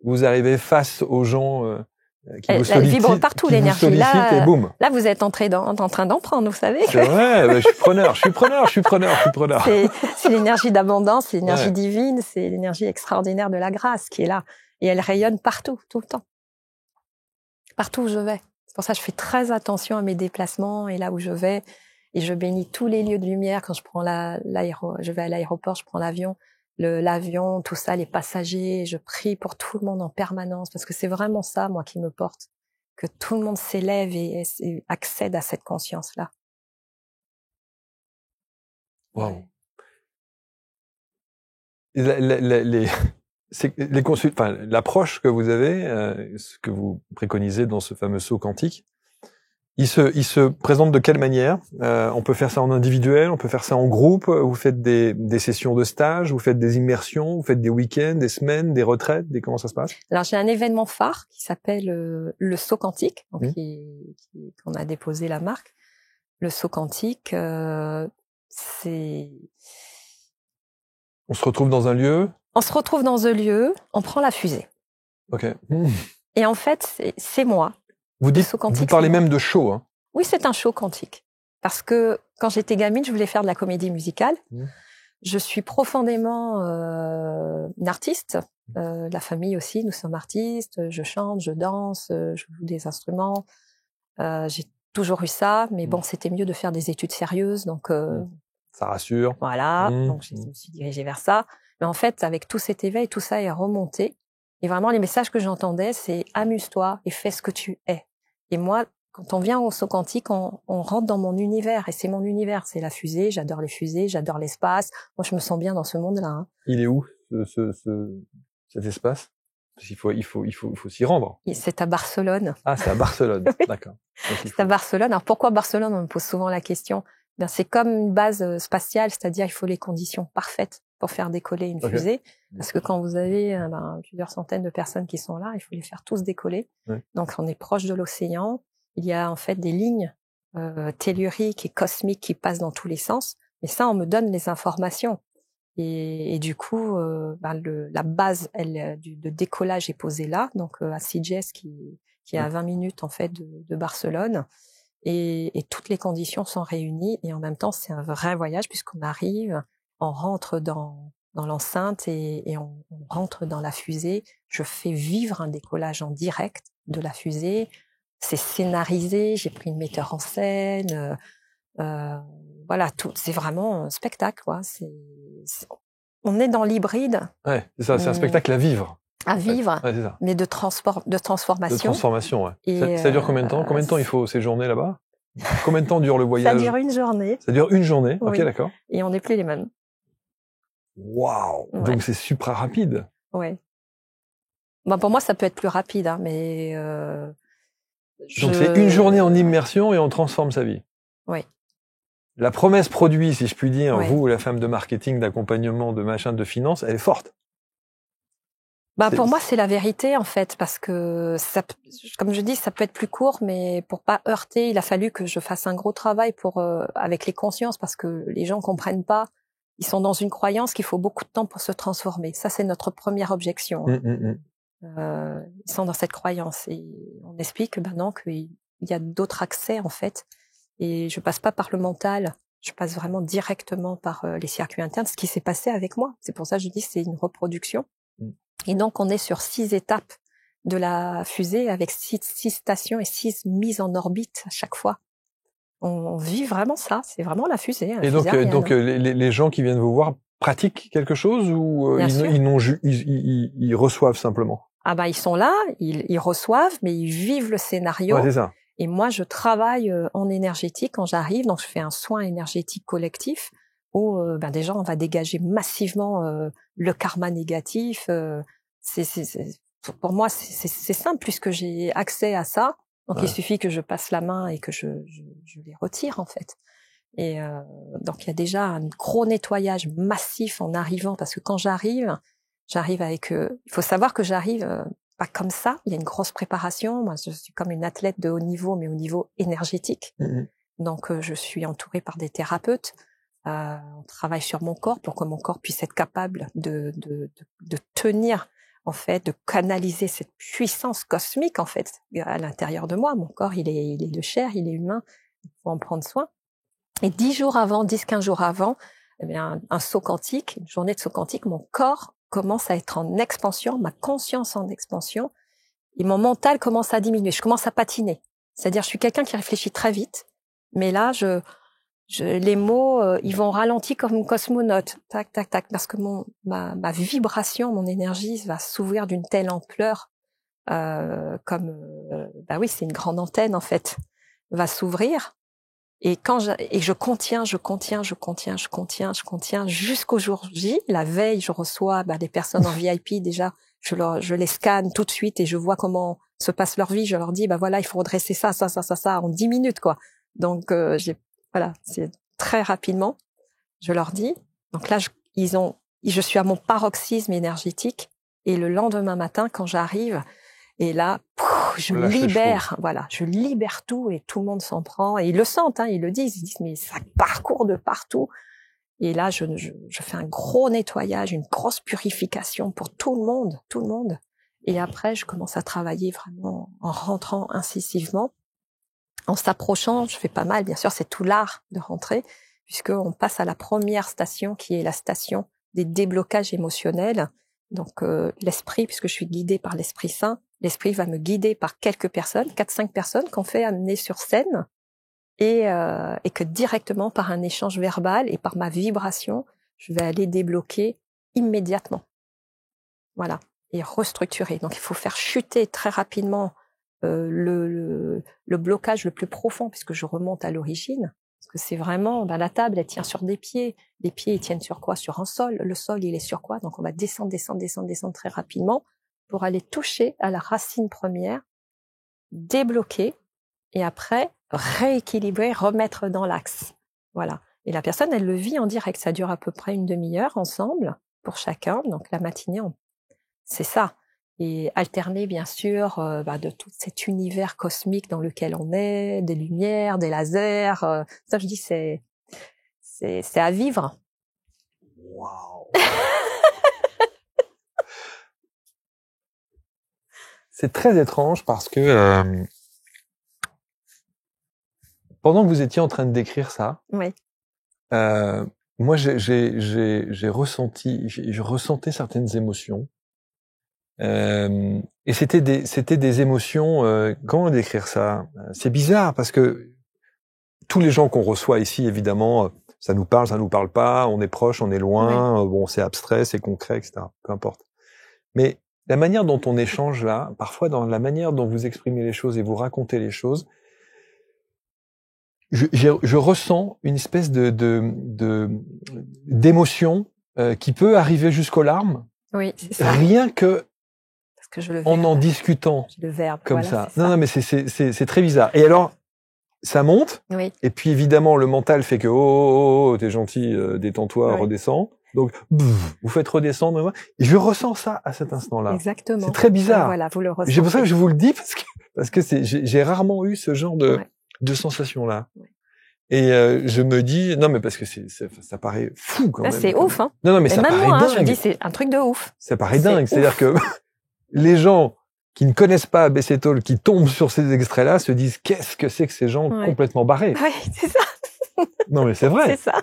Vous arrivez face aux gens qui vous sollicitent. Elle vibre partout, l'énergie. Là, et boum. Là, vous êtes en train d'en prendre, vous savez. C'est vrai. Je suis preneur. C'est l'énergie d'abondance, c'est l'énergie divine, c'est l'énergie extraordinaire de la grâce qui est là. Et elle rayonne partout, tout le temps. Partout où je vais. C'est pour ça que je fais très attention à mes déplacements et là où je vais. Et je bénis tous les lieux de lumière quand je prends je vais à l'aéroport, je prends l'avion, tout ça, les passagers. Je prie pour tout le monde en permanence parce que c'est vraiment ça, moi, qui me porte. Que tout le monde s'élève et accède à cette conscience-là. Wow. L'approche que vous avez, ce que vous préconisez dans ce fameux saut quantique, il se présente de quelle manière? On peut faire ça en individuel, on peut faire ça en groupe. Vous faites des sessions de stage, vous faites des immersions, vous faites des week-ends, des semaines, des retraites. Comment ça se passe? Alors j'ai un événement phare qui s'appelle le saut quantique, donc qu'on a déposé la marque. Le saut quantique, c'est. On se retrouve dans un lieu. On se retrouve dans un lieu, on prend la fusée. Ok. Et en fait, c'est moi. Vous parlez même de show, hein? Oui, c'est un show quantique. Parce que quand j'étais gamine, je voulais faire de la comédie musicale. Je suis profondément une artiste. La famille aussi, nous sommes artistes. Je chante, je danse, je joue des instruments. J'ai toujours eu ça, mais bon, c'était mieux de faire des études sérieuses. Donc, ça rassure. Voilà, donc je me suis dirigée vers ça. Mais en fait, avec tout cet éveil, tout ça est remonté. Et vraiment, les messages que j'entendais, c'est amuse-toi et fais ce que tu es. Et moi, quand on vient au saut quantique, on rentre dans mon univers. Et c'est mon univers, c'est la fusée. J'adore les fusées, j'adore l'espace. Moi, je me sens bien dans ce monde-là. Hein. Il est où, cet espace? Parce qu'il faut s'y rendre. C'est à Barcelone. Ah, c'est à Barcelone. Oui. D'accord. C'est à Barcelone. Alors, pourquoi Barcelone? On me pose souvent la question. Ben, c'est comme une base spatiale, c'est-à-dire il faut les conditions parfaites pour faire décoller une fusée. Parce que quand vous avez plusieurs centaines de personnes qui sont là, il faut les faire tous décoller. Donc on est proche de l'océan. Il y a en fait des lignes telluriques et cosmiques qui passent dans tous les sens. Mais ça, on me donne les informations. Et du coup, la base de décollage est posée là, donc à Sitges qui est à 20 minutes en fait de Barcelone. Et toutes les conditions sont réunies et en même temps c'est un vrai voyage puisqu'on arrive, on rentre dans l'enceinte et on rentre dans la fusée. Je fais vivre un décollage en direct de la fusée. C'est scénarisé, j'ai pris une metteur en scène. Voilà, tout. C'est vraiment un spectacle, quoi. On est dans l'hybride. Ouais, c'est ça. C'est un spectacle à vivre. À vivre, ouais, c'est ça. Mais de transformation. De transformation, ouais. Et ça dure combien de temps? Combien de temps il faut séjourner là-bas? Combien de temps dure le voyage? Ça dure une journée. Ça dure une journée. Oui. Ok, d'accord. Et on n'est plus les mêmes. Waouh. Ouais. Donc c'est super rapide. Ouais. Bon, pour moi, ça peut être plus rapide, hein, mais donc c'est une journée en immersion et on transforme sa vie. Oui. La promesse produit, si je puis dire, Ouais. vous, la femme de marketing, d'accompagnement, de machin, de finance, elle est forte. Bah, pour moi, c'est la vérité, en fait, parce que ça, comme je dis, ça peut être plus court, mais pour pas heurter, il a fallu que je fasse un gros travail pour, avec les consciences, parce que les gens comprennent pas. Ils sont dans une croyance qu'il faut beaucoup de temps pour se transformer. Ça, c'est notre première objection. Ils sont dans cette croyance et on explique que ben non, qu'il y a d'autres accès, en fait. Et je passe pas par le mental. Je passe vraiment directement par les circuits internes, ce qui s'est passé avec moi. C'est pour ça que je dis que c'est une reproduction. Et donc, on est sur 6 étapes de la fusée avec 6 stations et 6 mises en orbite à chaque fois. On vit vraiment ça. C'est vraiment la fusée. Et donc, les gens qui viennent vous voir pratiquent quelque chose ou ils reçoivent simplement? Ah bah, ils sont là, ils reçoivent, mais ils vivent le scénario. Ouais, c'est ça. Et moi, je travaille en énergétique quand j'arrive. Donc, je fais un soin énergétique collectif où déjà on va dégager massivement le karma négatif. Pour moi, c'est simple puisque j'ai accès à ça. Donc il suffit que je passe la main et que je les retire en fait. Et donc il y a déjà un gros nettoyage massif en arrivant parce que quand j'arrive avec. Il faut savoir que j'arrive pas comme ça. Il y a une grosse préparation. Moi, je suis comme une athlète de haut niveau, mais au niveau énergétique. Donc je suis entourée par des thérapeutes. On travaille sur mon corps pour que mon corps puisse être capable de tenir, en fait, de canaliser cette puissance cosmique, en fait, à l'intérieur de moi. Mon corps, il est de chair, il est humain, il faut en prendre soin. Et 15 jours avant, eh bien, un saut quantique, une journée de saut quantique, mon corps commence à être en expansion, ma conscience en expansion, et mon mental commence à diminuer. Je commence à patiner. C'est-à-dire, je suis quelqu'un qui réfléchit très vite, mais là, les mots, ils vont ralentir comme une cosmonaute, tac, tac, tac, parce que ma vibration, mon énergie va s'ouvrir d'une telle ampleur, oui, c'est une grande antenne en fait, va s'ouvrir. Et je contiens jusqu'au jour J. La veille, je reçois des personnes en VIP déjà. Je les scanne tout de suite et je vois comment se passe leur vie. Je leur dis, voilà, il faut redresser ça en 10 minutes, quoi. Donc, voilà, c'est très rapidement, je leur dis. Donc là, je suis à mon paroxysme énergétique et le lendemain matin, quand j'arrive, et là, je libère tout et tout le monde s'en prend. Et ils le sentent, ils le disent, ils disent, mais ça parcourt de partout. Et là, je fais un gros nettoyage, une grosse purification pour tout le monde. Et après, je commence à travailler vraiment en rentrant incisivement. En s'approchant, je fais pas mal, bien sûr, c'est tout l'art de rentrer, puisqu'on passe à la première station, qui est la station des déblocages émotionnels. Donc l'esprit, puisque je suis guidée par l'Esprit Saint, l'esprit va me guider par quelques personnes, 4-5 personnes qu'on fait amener sur scène, et que directement par un échange verbal et par ma vibration, je vais aller débloquer immédiatement. Voilà, et restructurer. Donc il faut faire chuter très rapidement le blocage le plus profond, puisque je remonte à l'origine, parce que c'est vraiment, la table, elle tient sur des pieds. Les pieds, ils tiennent sur quoi? Sur un sol. Le sol, il est sur quoi? Donc on va descendre très rapidement pour aller toucher à la racine première, débloquer, et après, rééquilibrer, remettre dans l'axe. Voilà. Et la personne, elle le vit en direct. Ça dure à peu près une demi-heure ensemble, pour chacun. Donc la matinée, c'est ça. Et alterner, bien sûr, de tout cet univers cosmique dans lequel on est, des lumières, des lasers. Ça, je dis, c'est à vivre. Waouh. C'est très étrange parce que pendant que vous étiez en train de décrire ça, oui. Moi, je ressentais certaines émotions. Et c'était des émotions, comment décrire ça? C'est bizarre parce que tous les gens qu'on reçoit ici, évidemment, ça nous parle pas, on est proche, on est loin, bon, c'est abstrait, c'est concret, etc. Peu importe. Mais la manière dont on échange là, parfois dans la manière dont vous exprimez les choses et vous racontez les choses, je ressens une espèce d'émotion qui peut arriver jusqu'aux larmes. Oui, c'est ça. Rien que parce que je le en discutant le verbe, comme voilà, ça. Non, mais c'est très bizarre. Et alors, ça monte. Oui. Et puis évidemment, le mental fait que oh, t'es gentil, détends-toi, Oui. redescends. Donc, vous faites redescendre. Et je ressens ça à cet instant-là. Exactement. C'est très bizarre. Voilà, vous le ressentez. C'est pour ça que je vous le dis parce que j'ai rarement eu ce genre de sensation-là. Ouais. Et je me dis non mais parce que ça paraît fou quand même. C'est ouf, hein. Non mais ça même paraît moi, dingue. Je dis c'est un truc de ouf. Ça paraît dingue, c'est-à-dire que les gens qui ne connaissent pas ABC Talk, qui tombent sur ces extraits-là, se disent qu'est-ce que c'est que ces gens complètement barrés. Oui, c'est ça. Non mais c'est vrai. C'est ça.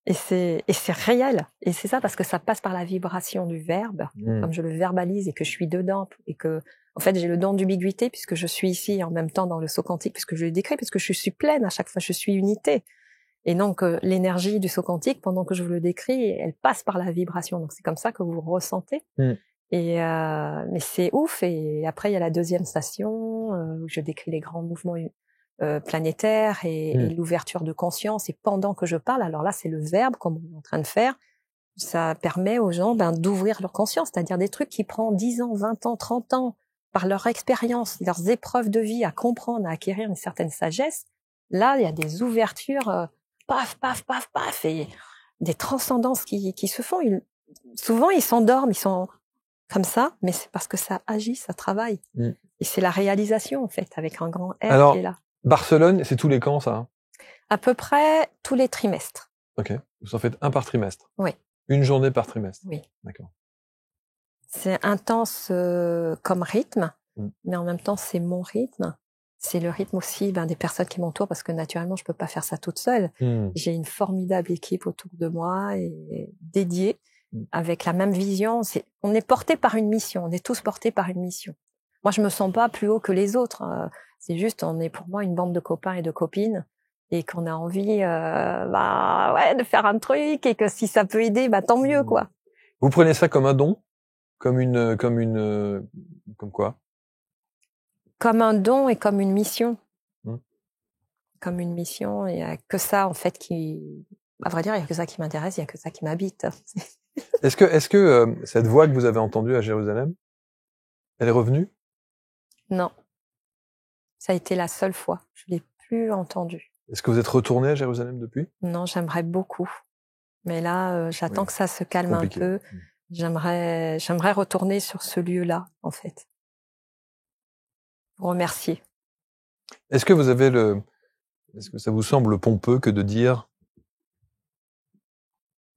Et c'est réel. Et c'est ça parce que ça passe par la vibration du verbe, comme je le verbalise et que je suis dedans et que en fait j'ai le don d'ubiquité puisque je suis ici en même temps dans le saut quantique puisque je le décris puisque je suis pleine à chaque fois, je suis unité. Et donc l'énergie du saut quantique pendant que je vous le décris, elle passe par la vibration. Donc c'est comme ça que vous ressentez. Et mais c'est ouf. Et après il y a la deuxième station où je décris les grands mouvements planétaire et l'ouverture de conscience. Et pendant que je parle, alors là, c'est le verbe, comme on est en train de faire, ça permet aux gens d'ouvrir leur conscience, c'est-à-dire des trucs qui prennent 10 ans, 20 ans, 30 ans, par leur expérience, leurs épreuves de vie, à comprendre, à acquérir une certaine sagesse. Là, il y a des ouvertures, paf, paf, paf, paf, et des transcendances qui se font. Souvent, ils s'endorment, ils sont comme ça, mais c'est parce que ça agit, ça travaille. Et c'est la réalisation, en fait, avec un grand R qui est là. Barcelone, c'est tous les camps, ça? À peu près tous les trimestres. Ok. Vous en faites un par trimestre? Oui. Une journée par trimestre? Oui. D'accord. C'est intense comme rythme, mais en même temps, c'est mon rythme. C'est le rythme aussi des personnes qui m'entourent parce que naturellement, je peux pas faire ça toute seule. J'ai une formidable équipe autour de moi et dédiée avec la même vision. On est porté par une mission. On est tous portés par une mission. Moi, je me sens pas plus haut que les autres. C'est juste, on est pour moi une bande de copains et de copines et qu'on a envie, de faire un truc et que si ça peut aider, tant mieux, quoi. Vous prenez ça comme un don, comme quoi? Comme un don et comme une mission. Comme une mission, et il y a que ça en fait à vrai dire, il y a que ça qui m'intéresse, il y a que ça qui m'habite. Est-ce que cette voix que vous avez entendue à Jérusalem, elle est revenue? Non. Ça a été la seule fois. Je l'ai plus entendue. Est-ce que vous êtes retourné à Jérusalem depuis? Non, j'aimerais beaucoup. Mais là, j'attends que ça se calme un peu. J'aimerais retourner sur ce lieu-là, en fait. Vous remercier. Est-ce que ça vous semble pompeux que de dire,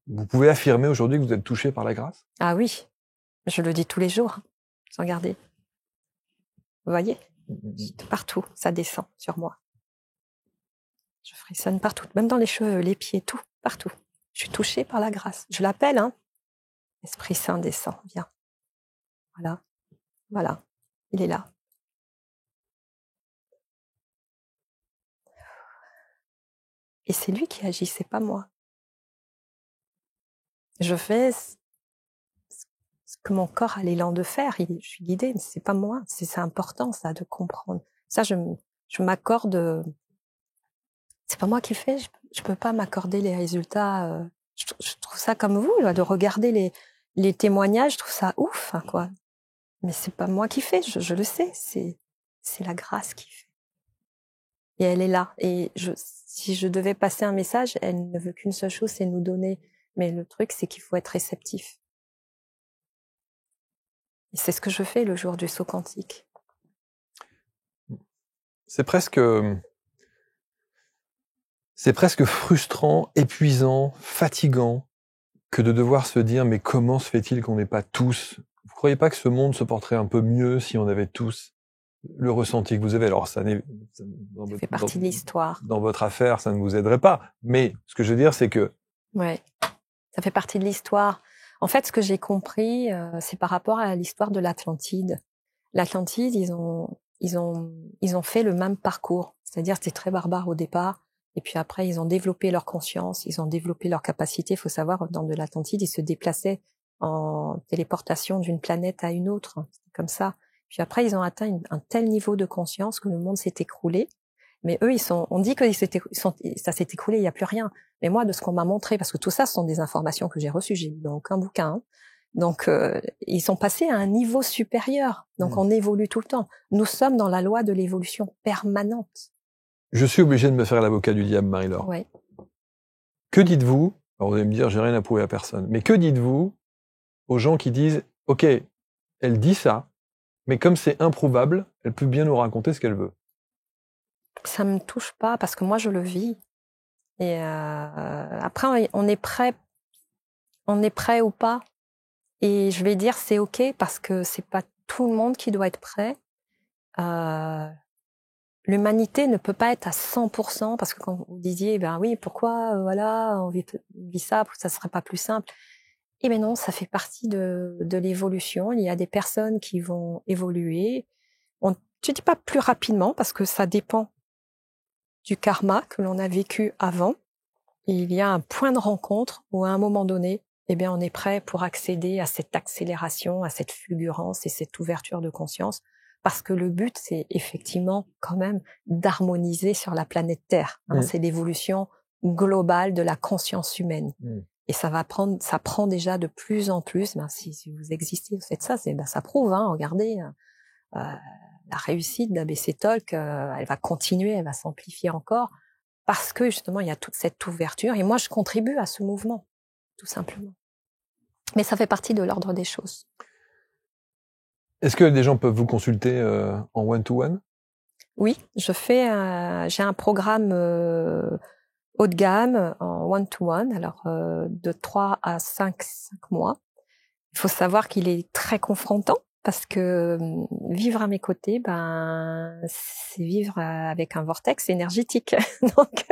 vous pouvez affirmer aujourd'hui que vous êtes touché par la grâce? Ah oui. Je le dis tous les jours. Regardez. Vous voyez? Partout, ça descend sur moi. Je frissonne partout, même dans les cheveux, les pieds, tout, partout. Je suis touchée par la grâce. Je l'appelle, Esprit Saint descend, viens. Voilà, voilà, il est là. Et c'est lui qui agit, c'est pas moi. Je fais ce que mon corps a l'élan de faire. Je suis guidée, mais c'est pas moi. C'est important, ça, de comprendre. Ça, je m'accorde. C'est pas moi qui fais. Je peux pas m'accorder les résultats. Je trouve ça comme vous, de regarder les témoignages. Je trouve ça ouf, quoi. Mais c'est pas moi qui fais. Je le sais. C'est la grâce qui fait. Et elle est là. Et si je devais passer un message, elle ne veut qu'une seule chose, c'est nous donner. Mais le truc, c'est qu'il faut être réceptif. Et c'est ce que je fais le jour du saut quantique. C'est presque frustrant, épuisant, fatigant que de devoir se dire mais comment se fait-il qu'on n'ait pas tous? Vous croyez pas que ce monde se porterait un peu mieux si on avait tous le ressenti que vous avez? Alors ça fait partie de l'histoire. Dans votre affaire, ça ne vous aiderait pas. Mais ce que je veux dire, c'est que ouais, ça fait partie de l'histoire. En fait, ce que j'ai compris, c'est par rapport à l'histoire de l'Atlantide. L'Atlantide, ils ont fait le même parcours. C'est-à-dire, c'était très barbare au départ. Et puis après, ils ont développé leur conscience, ils ont développé leur capacité. Il faut savoir, dans de l'Atlantide, ils se déplaçaient en téléportation d'une planète à une autre. C'était comme ça. Puis après, ils ont atteint un tel niveau de conscience que le monde s'est écroulé. Mais eux, on dit que ça s'est écroulé, il n'y a plus rien. Mais moi, de ce qu'on m'a montré, parce que tout ça, ce sont des informations que j'ai reçues, j'ai lu dans aucun bouquin. Hein. Donc, ils sont passés à un niveau supérieur. Donc, on évolue tout le temps. Nous sommes dans la loi de l'évolution permanente. Je suis obligé de me faire l'avocat du diable, Marie-Laure. Ouais. Que dites-vous? Alors, vous allez me dire, j'ai rien à prouver à personne. Mais que dites-vous aux gens qui disent, OK, elle dit ça, mais comme c'est improuvable, elle peut bien nous raconter ce qu'elle veut? Ça me touche pas parce que moi, je le vis. Et après, on est prêt ou pas. Et je vais dire c'est OK parce que c'est pas tout le monde qui doit être prêt. L'humanité ne peut pas être à 100% parce que quand vous disiez ben oui pourquoi voilà on vit ça serait pas plus simple. Eh ben non, ça fait partie de l'évolution. Il y a des personnes qui vont évoluer. Je dis pas plus rapidement parce que ça dépend du karma que l'on a vécu avant. Et il y a un point de rencontre où à un moment donné, eh bien, on est prêt pour accéder à cette accélération, à cette fulgurance et cette ouverture de conscience. Parce que le but, c'est effectivement quand même d'harmoniser sur la planète Terre. Hein, c'est l'évolution globale de la conscience humaine. Et ça prend déjà de plus en plus. Ben, si vous existez, vous faites ça, ça prouve. Hein, regardez, la réussite d'ABC Talk, elle va continuer, elle va s'amplifier encore. Parce que justement, il y a toute cette ouverture. Et moi, je contribue à ce mouvement, tout simplement. Mais ça fait partie de l'ordre des choses. Est-ce que des gens peuvent vous consulter en one-to-one? Oui, j'ai un programme haut de gamme en one-to-one, alors de 3 à 5 mois. Il faut savoir qu'il est très confrontant parce que vivre à mes côtés, c'est vivre avec un vortex énergétique. Donc,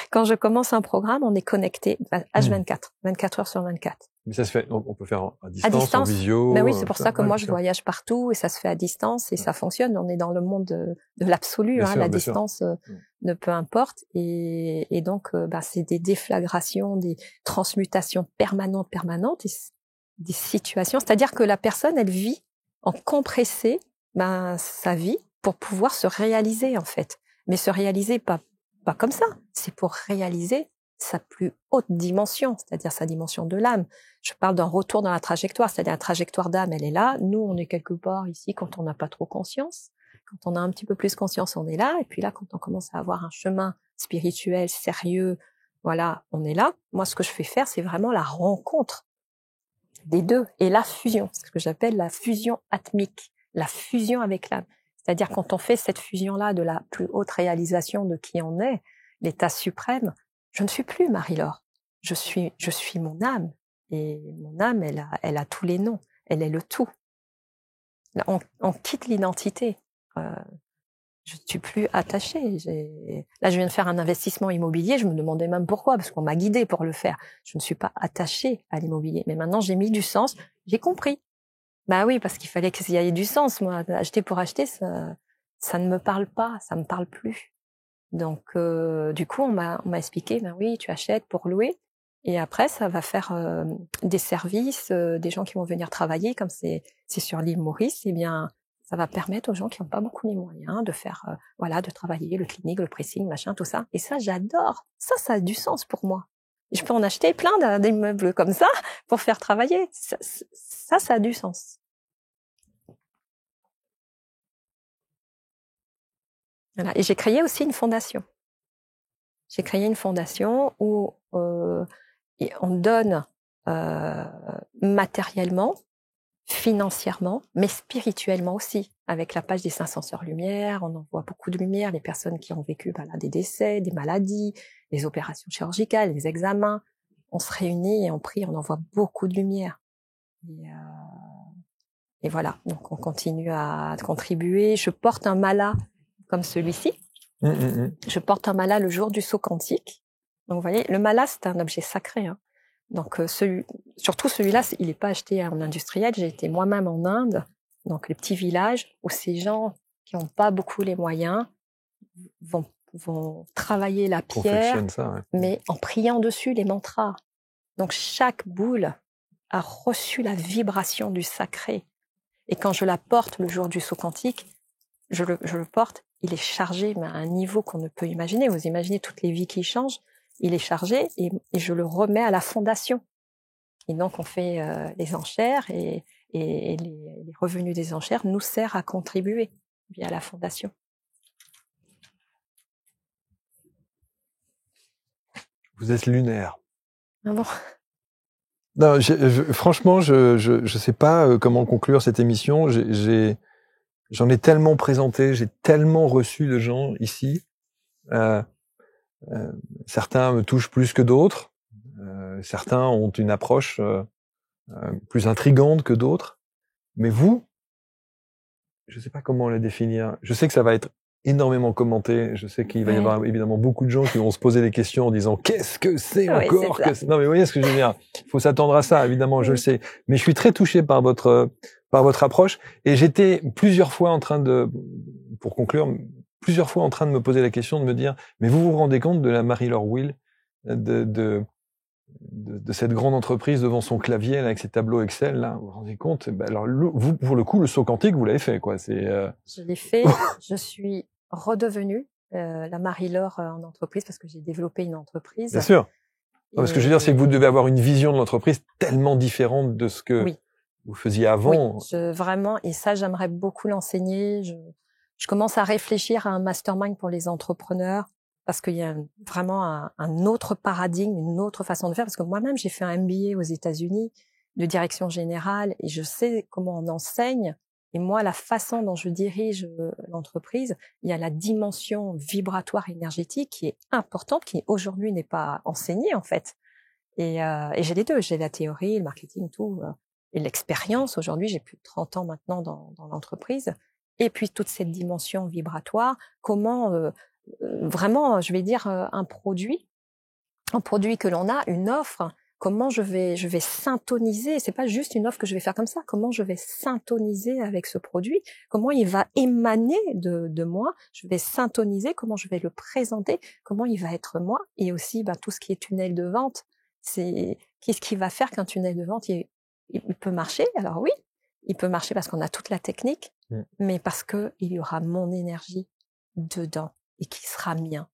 quand je commence un programme, on est connecté H24, 24 heures sur 24. Mais ça se fait, on peut faire à distance, en visio. Ben oui, c'est pour ça que moi je voyage partout et ça se fait à distance et ça fonctionne. On est dans le monde de l'absolu, hein, la distance ne peu importe. Et donc, c'est des déflagrations, des transmutations permanentes, et des situations. C'est-à-dire que la personne, elle vit en compressé sa vie pour pouvoir se réaliser en fait. Mais se réaliser pas comme ça, c'est pour réaliser sa plus haute dimension, c'est-à-dire sa dimension de l'âme. Je parle d'un retour dans la trajectoire, c'est-à-dire la trajectoire d'âme, elle est là. Nous, on est quelque part ici quand on n'a pas trop conscience. Quand on a un petit peu plus conscience, on est là. Et puis là, quand on commence à avoir un chemin spirituel, sérieux, voilà, on est là. Moi, ce que je fais faire, c'est vraiment la rencontre des deux et la fusion, ce que j'appelle la fusion atmique, la fusion avec l'âme. C'est-à-dire quand on fait cette fusion-là de la plus haute réalisation de qui on est, l'état suprême, je ne suis plus Marie-Laure. Je suis mon âme. Et mon âme, elle a tous les noms. Elle est le tout. Là, on quitte l'identité. Je ne suis plus attachée. Là, je viens de faire un investissement immobilier. Je me demandais même pourquoi, parce qu'on m'a guidée pour le faire. Je ne suis pas attachée à l'immobilier. Mais maintenant, j'ai mis du sens. J'ai compris. Bah oui, parce qu'il fallait qu'il y ait du sens. Moi, acheter pour acheter, ça ne me parle pas. Ça me parle plus. Donc, du coup, on m'a expliqué, ben oui, tu achètes pour louer. Et après, ça va faire des services, des gens qui vont venir travailler, comme c'est sur l'île Maurice, eh bien, ça va permettre aux gens qui n'ont pas beaucoup les moyens de faire, de travailler le clinique, le pressing, machin, tout ça. Et ça, j'adore. Ça a du sens pour moi. Et je peux en acheter plein d'immeubles comme ça pour faire travailler. Ça a du sens. Voilà. Et j'ai créé aussi une fondation. J'ai créé une fondation où on donne matériellement, financièrement, mais spirituellement aussi. Avec la page des 500 Sœurs Lumière, on envoie beaucoup de lumière, les personnes qui ont vécu des décès, des maladies, des opérations chirurgicales, des examens. On se réunit et on prie, on envoie beaucoup de lumière. Et voilà, donc on continue à contribuer. Je porte un mala comme celui-ci. Je porte un mala le jour du saut quantique. Donc vous voyez, le mala, c'est un objet sacré. Hein. Donc surtout celui-là, il n'est pas acheté en industriel. J'ai été moi-même en Inde, donc les petits villages où ces gens qui n'ont pas beaucoup les moyens vont travailler la pierre, ça, mais en priant dessus les mantras. Donc chaque boule a reçu la vibration du sacré. Et quand je la porte le jour du saut quantique, je le porte il est chargé mais à un niveau qu'on ne peut imaginer. Vous imaginez toutes les vies qui changent. Il est chargé et je le remets à la fondation. Et donc, on fait les enchères et les revenus des enchères nous servent à contribuer via la fondation. Vous êtes lunaire. Ah bon? Non, franchement, je sais pas comment conclure cette émission. J'en ai tellement présenté, j'ai tellement reçu de gens ici. Certains me touchent plus que d'autres. Certains ont une approche plus intrigante que d'autres. Mais vous, je sais pas comment la définir. Je sais que ça va être énormément commenté. Je sais qu'il va y avoir évidemment beaucoup de gens qui vont se poser des questions en disant qu'est-ce que c'est encore que non mais vous voyez ce que je veux dire. Il faut s'attendre à ça évidemment, je le sais. Mais je suis très touché par votre approche et j'étais plusieurs fois en train de me poser la question de me dire mais vous vous rendez compte de la Marie-Laure Will de cette grande entreprise devant son clavier là, avec ses tableaux Excel là, vous vous rendez compte? Ben alors vous pour le coup le saut quantique vous l'avez fait quoi, c'est Je l'ai fait, je suis redevenue la Marie-Laure en entreprise parce que j'ai développé une entreprise. Bien sûr. Non, ce que je veux dire c'est que vous devez avoir une vision de l'entreprise tellement différente de ce que vous faisiez avant. Oui, vraiment et ça j'aimerais beaucoup l'enseigner, je commence à réfléchir à un mastermind pour les entrepreneurs. Parce qu'il y a vraiment un autre paradigme, une autre façon de faire. Parce que moi-même, j'ai fait un MBA aux États-Unis de direction générale et je sais comment on enseigne. Et moi, la façon dont je dirige l'entreprise, il y a la dimension vibratoire énergétique qui est importante, qui aujourd'hui n'est pas enseignée en fait. Et j'ai les deux, j'ai la théorie, le marketing, tout, et l'expérience. Aujourd'hui, j'ai plus de 30 ans maintenant dans l'entreprise. Et puis toute cette dimension vibratoire, comment vraiment, je vais dire un produit que l'on a, une offre. Comment je vais syntoniser. C'est pas juste une offre que je vais faire comme ça. Comment je vais syntoniser avec ce produit. Comment il va émaner de moi. Je vais syntoniser. Comment je vais le présenter. Comment il va être moi. Et aussi, tout ce qui est tunnel de vente. C'est qu'est-ce qui va faire qu'un tunnel de vente il peut marcher. Alors oui, il peut marcher parce qu'on a toute la technique, mais parce que il y aura mon énergie dedans. Et qui sera mien.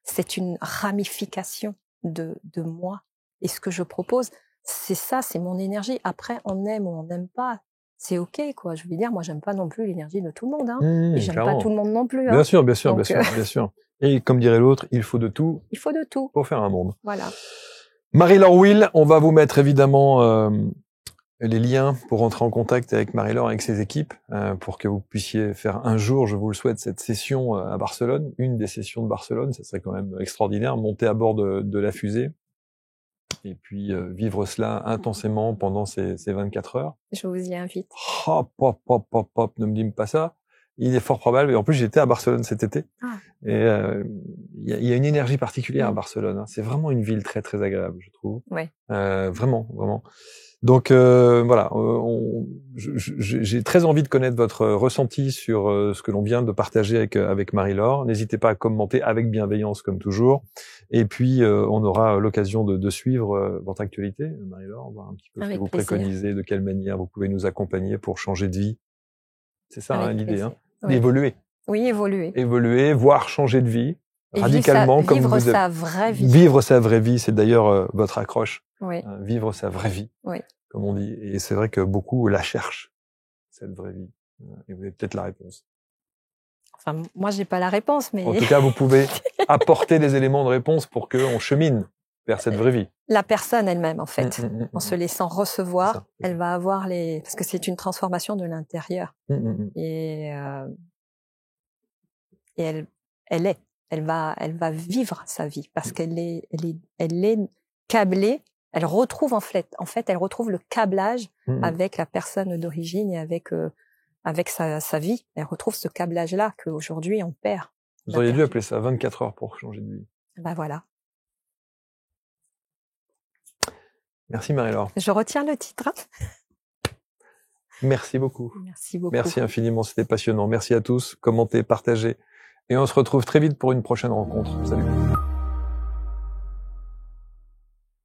C'est une ramification de moi. Et ce que je propose, c'est ça, c'est mon énergie. Après, on aime ou on n'aime pas, c'est ok, quoi. Je veux dire, moi, j'aime pas non plus l'énergie de tout le monde, hein. Et j'aime pas tout le monde non plus, hein. Bien sûr. Et comme dirait l'autre, il faut de tout. Il faut de tout. Pour faire un monde. Voilà. Marie-Laure Will, on va vous mettre évidemment les liens pour rentrer en contact avec Marie-Laure, avec ses équipes, pour que vous puissiez faire un jour, je vous le souhaite, cette session à Barcelone, une des sessions de Barcelone, ça serait quand même extraordinaire, monter à bord de la fusée, et puis vivre cela intensément pendant ces 24 heures. Je vous y invite. Hop, ne me dites pas ça. Il est fort probable, et en plus j'étais à Barcelone cet été, et il y a une énergie particulière à Barcelone, hein. C'est vraiment une ville très très agréable, je trouve. Ouais. Vraiment. Donc voilà, j'ai très envie de connaître votre ressenti sur ce que l'on vient de partager avec Marie-Laure. N'hésitez pas à commenter avec bienveillance comme toujours. Et puis on aura l'occasion de suivre votre actualité, Marie-Laure, voir un petit peu ce que vous préconisez, de quelle manière vous pouvez nous accompagner pour changer de vie. C'est ça hein, l'idée, hein, d'évoluer. Oui, évoluer, voire changer de vie. Et radicalement, vivre sa vraie vie. Vivre sa vraie vie, c'est d'ailleurs votre accroche. Oui. Vivre sa vraie vie, comme on dit. Et c'est vrai que beaucoup la cherchent, cette vraie vie. Et vous avez peut-être la réponse. Enfin, moi, j'ai pas la réponse, mais... En tout cas, vous pouvez apporter des éléments de réponse pour qu'on chemine vers cette vraie vie. La personne elle-même, en fait, en se laissant recevoir, elle va avoir parce que c'est une transformation de l'intérieur. Et elle va vivre sa vie parce qu'elle est câblée. Elle retrouve en fait, elle retrouve le câblage avec la personne d'origine et avec sa vie. Elle retrouve ce câblage-là qu'aujourd'hui on perd. Vous auriez dû appeler ça 24 heures pour changer de vie. Voilà. Merci Marie-Laure. Je retiens le titre. Merci beaucoup. Merci beaucoup. Merci infiniment, c'était passionnant. Merci à tous. Commentez, partagez. Et on se retrouve très vite pour une prochaine rencontre. Salut.